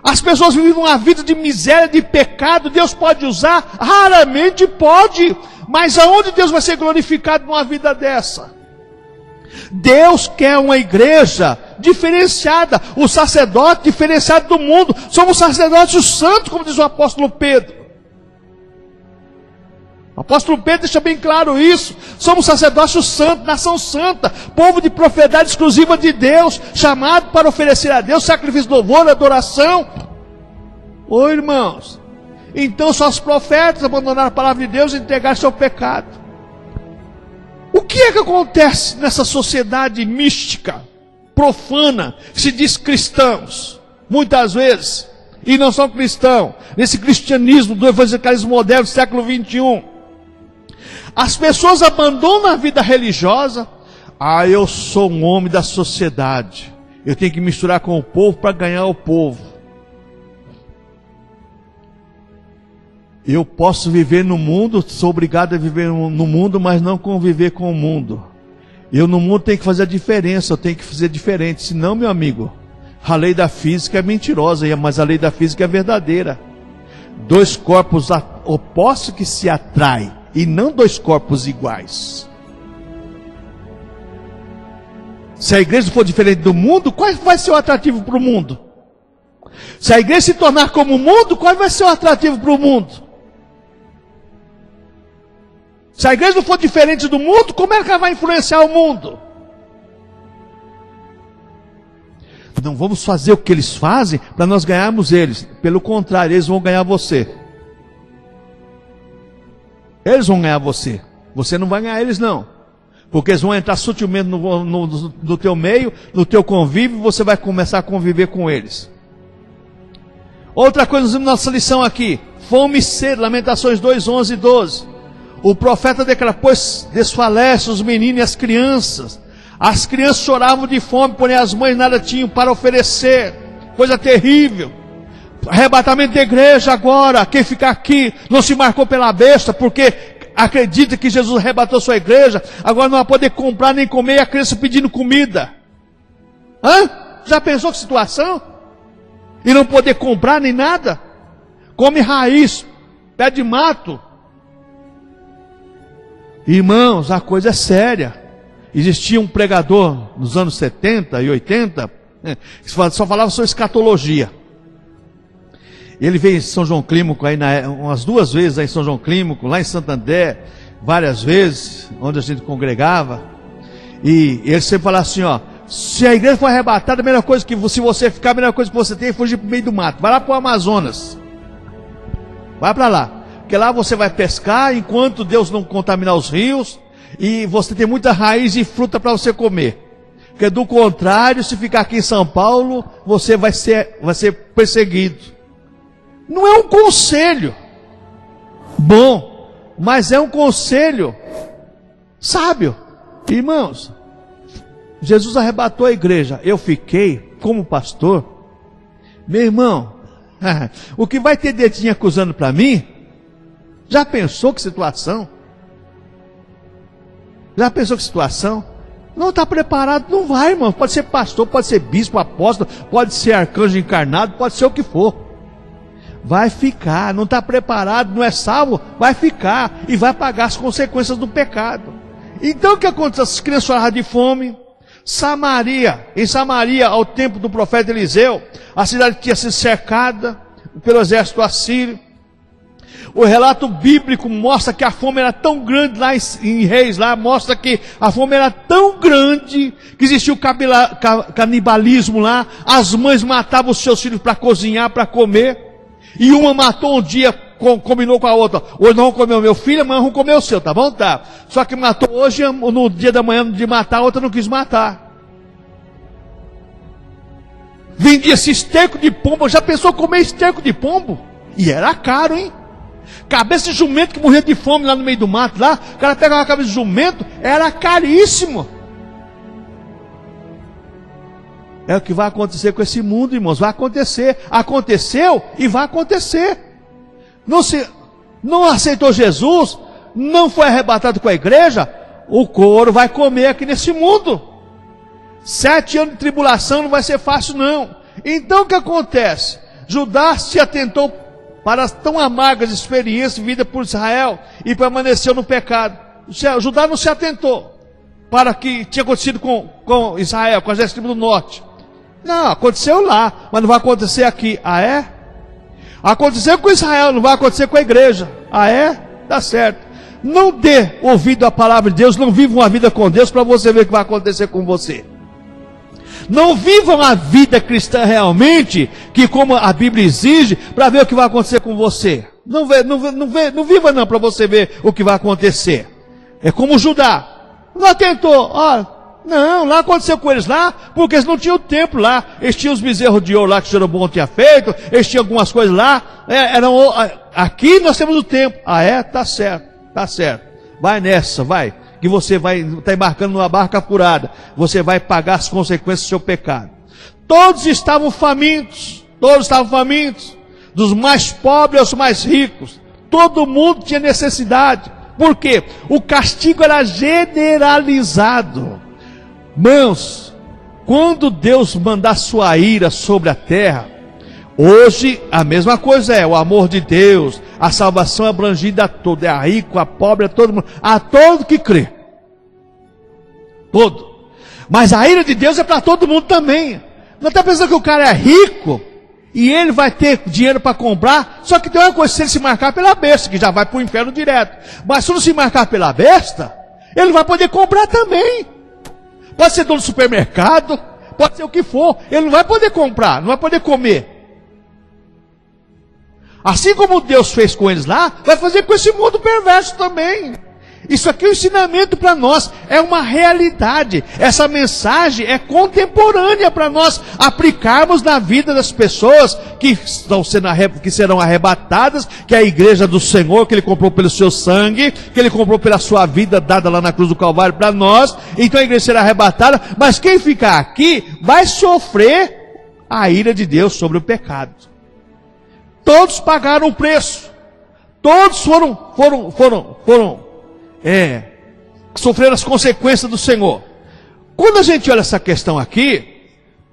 As pessoas vivem uma vida de miséria, de pecado. Deus pode usar? Raramente pode. Mas aonde Deus vai ser glorificado numa vida dessa? Deus quer uma igreja diferenciada, o sacerdote diferenciado do mundo. Somos sacerdotes santos, como diz o apóstolo Pedro. O apóstolo Pedro deixa bem claro isso. Somos sacerdócio santo, nação santa, povo de propriedade exclusiva de Deus, chamado para oferecer a Deus sacrifício de louvor, adoração. Ô irmãos, então só os profetas abandonaram a palavra de Deus e entregaram-se ao pecado. O que é que acontece nessa sociedade mística, profana, que se diz cristãos, muitas vezes, e não são cristãos, nesse cristianismo do evangelicalismo moderno do século 21? As pessoas abandonam a vida religiosa. Eu sou um homem da sociedade, eu tenho que misturar com o povo para ganhar o povo. Eu posso viver no mundo, sou obrigado a viver no mundo, mas não conviver com o mundo. Eu no mundo tenho que fazer a diferença, eu tenho que fazer diferente. Senão, meu amigo, a lei da física é mentirosa, mas a lei da física é verdadeira. Dois corpos opostos que se atraem, e não dois corpos iguais. Se a igreja for diferente do mundo, qual vai ser o atrativo para o mundo? Se a igreja se tornar como o mundo, qual vai ser o atrativo para o mundo? Se a igreja não for diferente do mundo, como é que ela vai influenciar o mundo? Não vamos fazer o que eles fazem para nós ganharmos eles. Pelo contrário, eles vão ganhar você. Eles vão ganhar você. Você não vai ganhar eles não. Porque eles vão entrar sutilmente no teu meio, no teu convívio, e você vai começar a conviver com eles. Outra coisa, nós vemos nossa lição aqui: fome e sede, Lamentações 2, 11 e 12. O profeta declara: pois desfalece os meninos e as crianças. As crianças choravam de fome, porém as mães nada tinham para oferecer. Coisa terrível. Arrebatamento da igreja agora. Quem ficar aqui não se marcou pela besta, porque acredita que Jesus arrebatou sua igreja, agora não vai poder comprar nem comer, e a criança pedindo comida. Já pensou que situação? E não poder comprar nem nada? Come raiz, pé de mato. Irmãos, a coisa é séria. Existia um pregador nos anos 70 e 80, que só falava sobre escatologia. Ele veio em São João Clímaco aí umas 2 vezes aí em São João Clímaco, lá em Santander, várias vezes, onde a gente congregava. E ele sempre falava assim, se a igreja for arrebatada, a melhor coisa que, se você ficar, a melhor coisa que você tem é fugir para o meio do mato. Vai lá para o Amazonas. Vai para lá. Porque lá você vai pescar enquanto Deus não contaminar os rios. E você tem muita raiz e fruta para você comer. Porque do contrário, se ficar aqui em São Paulo, você vai ser perseguido. Não é um conselho bom, mas é um conselho sábio. Irmãos, Jesus arrebatou a igreja. Eu fiquei como pastor. Meu irmão, o que vai ter dedinho acusando para mim? Já pensou que situação? Já pensou que situação? Não está preparado, não vai, irmão. Pode ser pastor, pode ser bispo, apóstolo, pode ser arcanjo encarnado, pode ser o que for. Vai ficar, não está preparado, não é salvo, vai ficar e vai pagar as consequências do pecado. Então o que aconteceu? As crianças choravam de fome. Em Samaria, ao tempo do profeta Eliseu, a cidade tinha sido cercada pelo exército assírio. O relato bíblico mostra que a fome era tão grande lá em Reis, lá mostra que a fome era tão grande que existia o canibalismo lá. As mães matavam os seus filhos para cozinhar, para comer. E uma matou um dia combinou com a outra, hoje não vão comer o meu filho, amanhã vão comer o seu, tá bom? Tá. Só que matou hoje, no dia da manhã de matar, a outra não quis matar. Vendia-se esterco de pombo, já pensou comer esterco de pombo? E era caro, hein? Cabeça de jumento que morria de fome lá no meio do mato, lá, o cara pegava a cabeça de jumento, era caríssimo. É o que vai acontecer com esse mundo, irmãos, vai acontecer. Aconteceu e vai acontecer. Não aceitou Jesus, não foi arrebatado com a igreja, o couro vai comer aqui nesse mundo. 7 anos de tribulação não vai ser fácil não. Então o que acontece? Judá se atentou para as tão amargas experiências vividas por Israel e permaneceu no pecado. Judá não se atentou para o que tinha acontecido com Israel, com as 10 tribos do norte. Não, aconteceu lá, mas não vai acontecer aqui. Ah, é? Aconteceu com Israel, não vai acontecer com a igreja. Ah, é? Tá certo. Não dê ouvido à palavra de Deus, não viva uma vida com Deus para você ver o que vai acontecer com você. Não vivam a vida cristã realmente, que como a Bíblia exige, para ver o que vai acontecer com você. Não viva não para você ver o que vai acontecer. É como Judá. Lá tentou, não, lá aconteceu com eles lá, porque eles não tinham templo lá. Eles tinham os bezerros de ouro lá que o Jeroboão tinha feito, eles tinham algumas coisas lá. Aqui nós temos o templo. Ah, é? Tá certo, tá certo. Vai nessa, vai. Que você vai estar embarcando numa barca furada. Você vai pagar as consequências do seu pecado. Todos estavam famintos. Dos mais pobres aos mais ricos. Todo mundo tinha necessidade. Por quê? O castigo era generalizado. Irmãos, quando Deus mandar sua ira sobre a terra, hoje a mesma coisa o amor de Deus, a salvação é abrangida a todo, é a rico, a pobre, a todo mundo, a todo que crê. Todo. Mas a ira de Deus é para todo mundo também. Não está pensando que o cara é rico e ele vai ter dinheiro para comprar, só que tem uma coisa, se ele se marcar pela besta, que já vai para o inferno direto. Mas se não se marcar pela besta, ele vai poder comprar também. Pode ser dono do supermercado, pode ser o que for, ele não vai poder comprar, não vai poder comer. Assim como Deus fez com eles lá, vai fazer com esse mundo perverso também. Isso aqui é um ensinamento para nós, é uma realidade. Essa mensagem é contemporânea para nós aplicarmos na vida das pessoas que serão arrebatadas, que é a igreja do Senhor, que Ele comprou pelo seu sangue, que Ele comprou pela sua vida dada lá na cruz do Calvário para nós. Então a igreja será arrebatada, mas quem ficar aqui vai sofrer a ira de Deus sobre o pecado. Todos pagaram o preço. Todos sofreram as consequências do Senhor. Quando a gente olha essa questão aqui,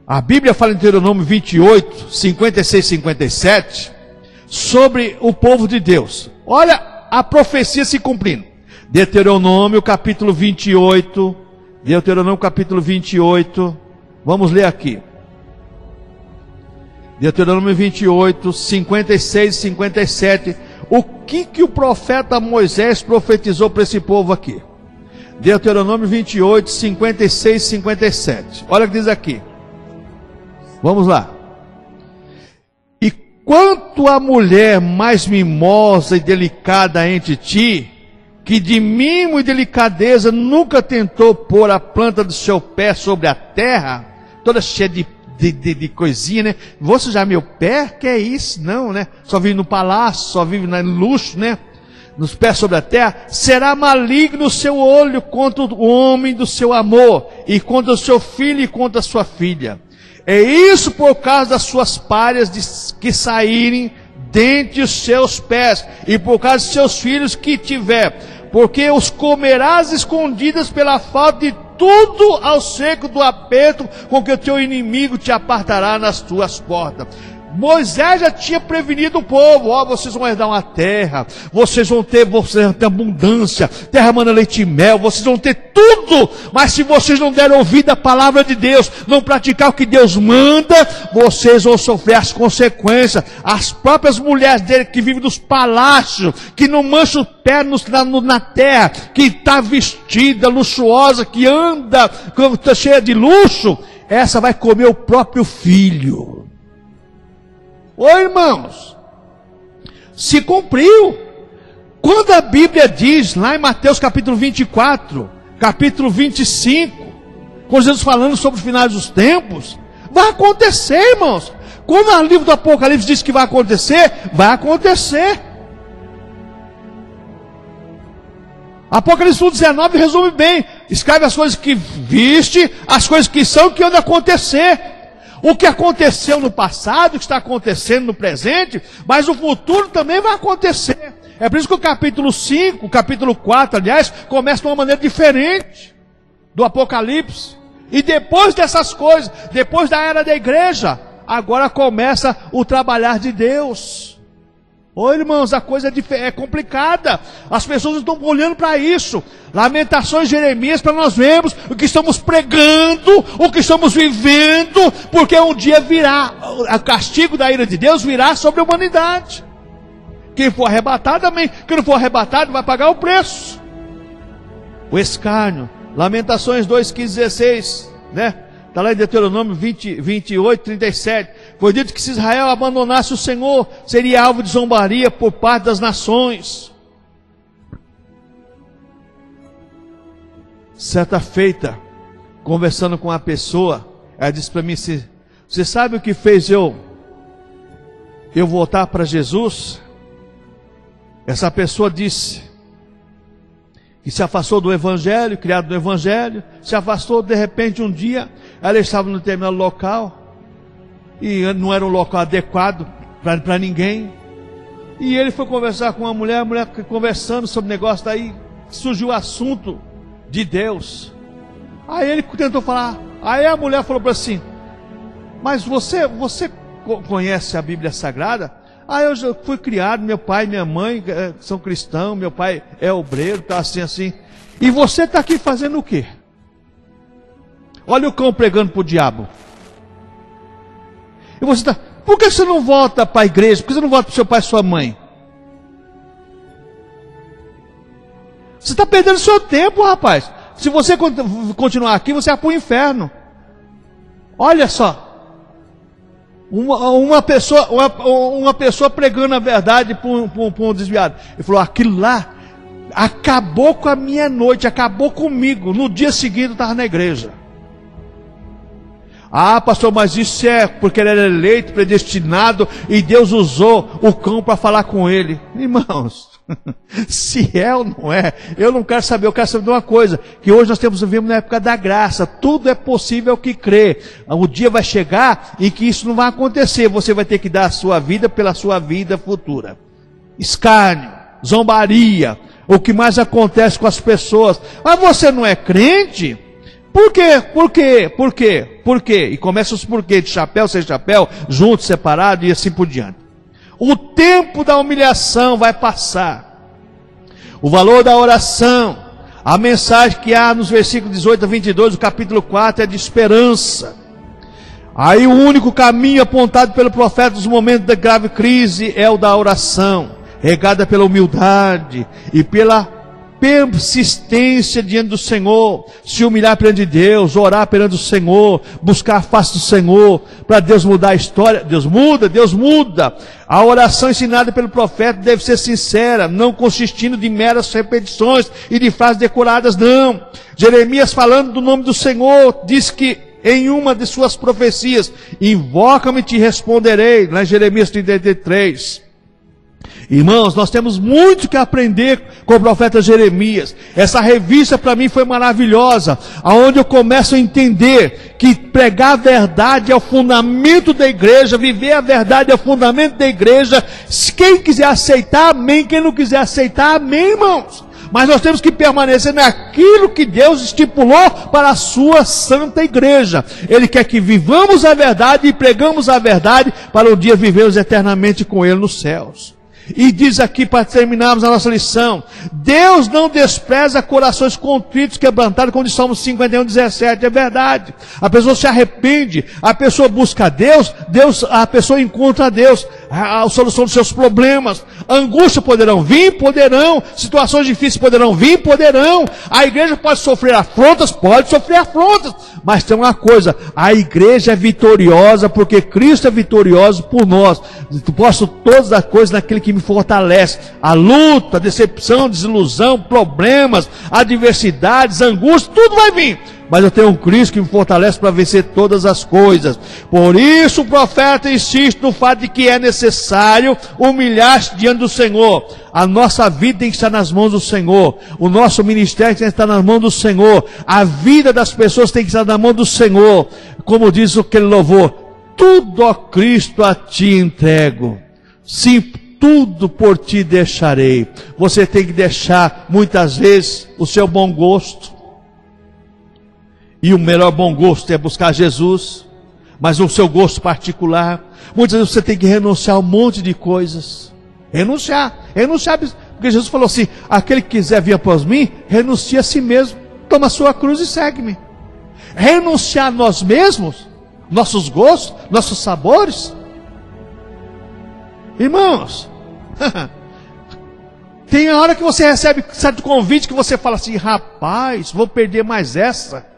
a Bíblia fala em Deuteronômio 28, 56 e 57, sobre o povo de Deus. Olha a profecia se cumprindo. Deuteronômio capítulo 28, vamos ler aqui. Deuteronômio 28, 56 e 57. O que o profeta Moisés profetizou para esse povo aqui? Deuteronômio 28, 56 e 57. Olha o que diz aqui. Vamos lá. E quanto a mulher mais mimosa e delicada entre ti, que de mimo e delicadeza nunca tentou pôr a planta do seu pé sobre a terra, toda cheia de coisinha, né? Vou sujar meu pé? Que é isso? Não, né? Só vive no palácio, só vive no luxo, né? Nos pés sobre a terra. Será maligno o seu olho contra o homem do seu amor, e contra o seu filho e contra a sua filha. É isso por causa das suas párias que saírem dentre os seus pés, e por causa dos seus filhos que tiver, porque os comerás escondidas pela falta de tudo ao seco do aperto com que o teu inimigo te apartará nas tuas portas. Moisés já tinha prevenido o povo: vocês vão herdar uma terra, vocês vão ter abundância, terra mana leite e mel, vocês vão ter tudo, mas se vocês não derem ouvido à palavra de Deus, não praticar o que Deus manda, vocês vão sofrer as consequências. As próprias mulheres dele que vivem nos palácios, que não mancham o pé na terra, que está vestida, luxuosa, que anda cheia de luxo, essa vai comer o próprio filho. Oi, irmãos, se cumpriu. Quando a Bíblia diz, lá em Mateus capítulo 24, capítulo 25, com Jesus falando sobre os finais dos tempos, vai acontecer, irmãos. Quando o livro do Apocalipse diz que vai acontecer, vai acontecer. Apocalipse 1:19 resume bem. Escreve as coisas que viste, as coisas que são, que hão de acontecer. O que aconteceu no passado, o que está acontecendo no presente, mas o futuro também vai acontecer. É por isso que o capítulo 5, o capítulo 4, aliás, começa de uma maneira diferente do Apocalipse. E depois dessas coisas, depois da era da igreja, agora começa o trabalhar de Deus. Ô irmãos, a coisa é complicada. As pessoas não estão olhando para isso. Lamentações de Jeremias, para nós vermos o que estamos pregando, o que estamos vivendo, porque um dia virá, o castigo da ira de Deus virá sobre a humanidade. Quem for arrebatado, amém. Quem não for arrebatado vai pagar o preço. O escárnio. Lamentações 2, 15, 16, né? Está lá em Deuteronômio 28, 37. Foi dito que se Israel abandonasse o Senhor, seria alvo de zombaria por parte das nações. Certa feita, conversando com uma pessoa, ela disse para mim: você sabe o que fez eu voltar para Jesus? Essa pessoa disse que se afastou do Evangelho, criado no Evangelho, se afastou de repente um dia, ela estava no determinado local, e não era um local adequado para ninguém, e ele foi conversar com a mulher conversando sobre o negócio, daí surgiu o assunto de Deus, aí ele tentou falar, aí a mulher falou para assim, mas você conhece a Bíblia Sagrada? Eu já fui criado, meu pai e minha mãe são cristãos, meu pai é obreiro, tá assim. E você está aqui fazendo o quê? Olha o cão pregando para o diabo. E você está, por que você não volta para a igreja? Por que você não volta para o seu pai e sua mãe? Você está perdendo seu tempo, rapaz. Se você continuar aqui, você vai para o inferno. Olha só. Uma pessoa pregando a verdade para um desviado. Ele falou, aquilo lá acabou com a minha noite, acabou comigo. No dia seguinte eu estava na igreja. Pastor, mas isso é porque ele era eleito, predestinado, e Deus usou o cão para falar com ele. Irmãos, se é ou não é, eu não quero saber, eu quero saber de uma coisa, que hoje nós vivemos na época da graça, tudo é possível que crê. O dia vai chegar em que isso não vai acontecer, você vai ter que dar a sua vida pela sua vida futura. Escárnio, zombaria, o que mais acontece com as pessoas. Mas você não é crente? Por quê? Por quê? Por quê? Por quê? E começa os porquê de chapéu, sem chapéu, junto, separado e assim por diante. O tempo da humilhação vai passar. O valor da oração, a mensagem que há nos versículos 18 a 22 do capítulo 4 é de esperança. Aí o único caminho apontado pelo profeta nos momentos da grave crise é o da oração, regada pela humildade e pela persistência diante do Senhor, se humilhar perante de Deus, orar perante o Senhor, buscar a face do Senhor, para Deus mudar a história. Deus muda. A oração ensinada pelo profeta deve ser sincera, não consistindo de meras repetições e de frases decoradas, não. Jeremias, falando do nome do Senhor, diz que em uma de suas profecias, invoca-me e te responderei, lá em Jeremias 33. Irmãos, nós temos muito que aprender com o profeta Jeremias. Essa revista para mim foi maravilhosa, aonde eu começo a entender que pregar a verdade é o fundamento da igreja, viver a verdade é o fundamento da igreja. Quem quiser aceitar, amém. Quem não quiser aceitar, amém, irmãos. Mas nós temos que permanecer naquilo que Deus estipulou para a sua santa igreja. Ele quer que vivamos a verdade e pregamos a verdade para um dia vivermos eternamente com Ele nos céus. E diz aqui, para terminarmos a nossa lição, Deus não despreza corações contritos, quebrantados, como diz Salmo 51, 17, é verdade. A pessoa se arrepende, a pessoa busca a Deus, a pessoa encontra a Deus. a solução dos seus problemas. Angústia poderão vir? Poderão. Situações difíceis poderão vir? Poderão. A igreja pode sofrer afrontas? Pode sofrer afrontas. Mas tem uma coisa, a igreja é vitoriosa porque Cristo é vitorioso por nós. Eu posso todas as coisas naquele que me fortalece. A luta, a decepção, desilusão, problemas, adversidades, angústia, tudo vai vir. Mas eu tenho um Cristo que me fortalece para vencer todas as coisas. Por isso o profeta insiste no fato de que é necessário humilhar-se diante do Senhor. A nossa vida tem que estar nas mãos do Senhor. O nosso ministério tem que estar nas mãos do Senhor. A vida das pessoas tem que estar na mão do Senhor. Como diz aquele louvor, tudo, ó Cristo, a ti entrego. Sim, tudo por ti deixarei. Você tem que deixar, muitas vezes, o seu bom gosto. E o melhor bom gosto é buscar Jesus, mas o seu gosto particular. Muitas vezes você tem que renunciar a um monte de coisas. Renunciar, porque Jesus falou assim, aquele que quiser vir após mim, renuncia a si mesmo, toma a sua cruz e segue-me. Renunciar a nós mesmos, nossos gostos, nossos sabores. Irmãos, tem a hora que você recebe certo convite que você fala assim, rapaz, vou perder mais essa.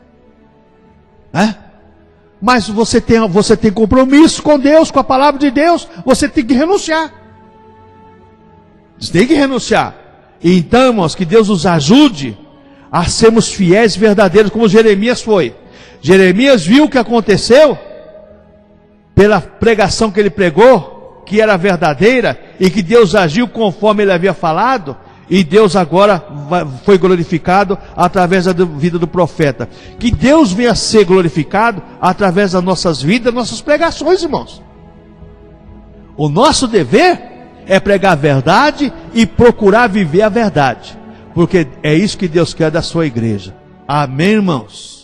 Mas você tem compromisso com Deus, com a palavra de Deus, você tem que renunciar. Você tem que renunciar. E então, irmãos, que Deus nos ajude a sermos fiéis e verdadeiros, como Jeremias foi. Jeremias viu o que aconteceu, pela pregação que ele pregou, que era verdadeira, e que Deus agiu conforme ele havia falado, e Deus agora foi glorificado através da vida do profeta. Que Deus venha a ser glorificado através das nossas vidas, nossas pregações, irmãos. O nosso dever é pregar a verdade e procurar viver a verdade. Porque é isso que Deus quer da sua igreja. Amém, irmãos?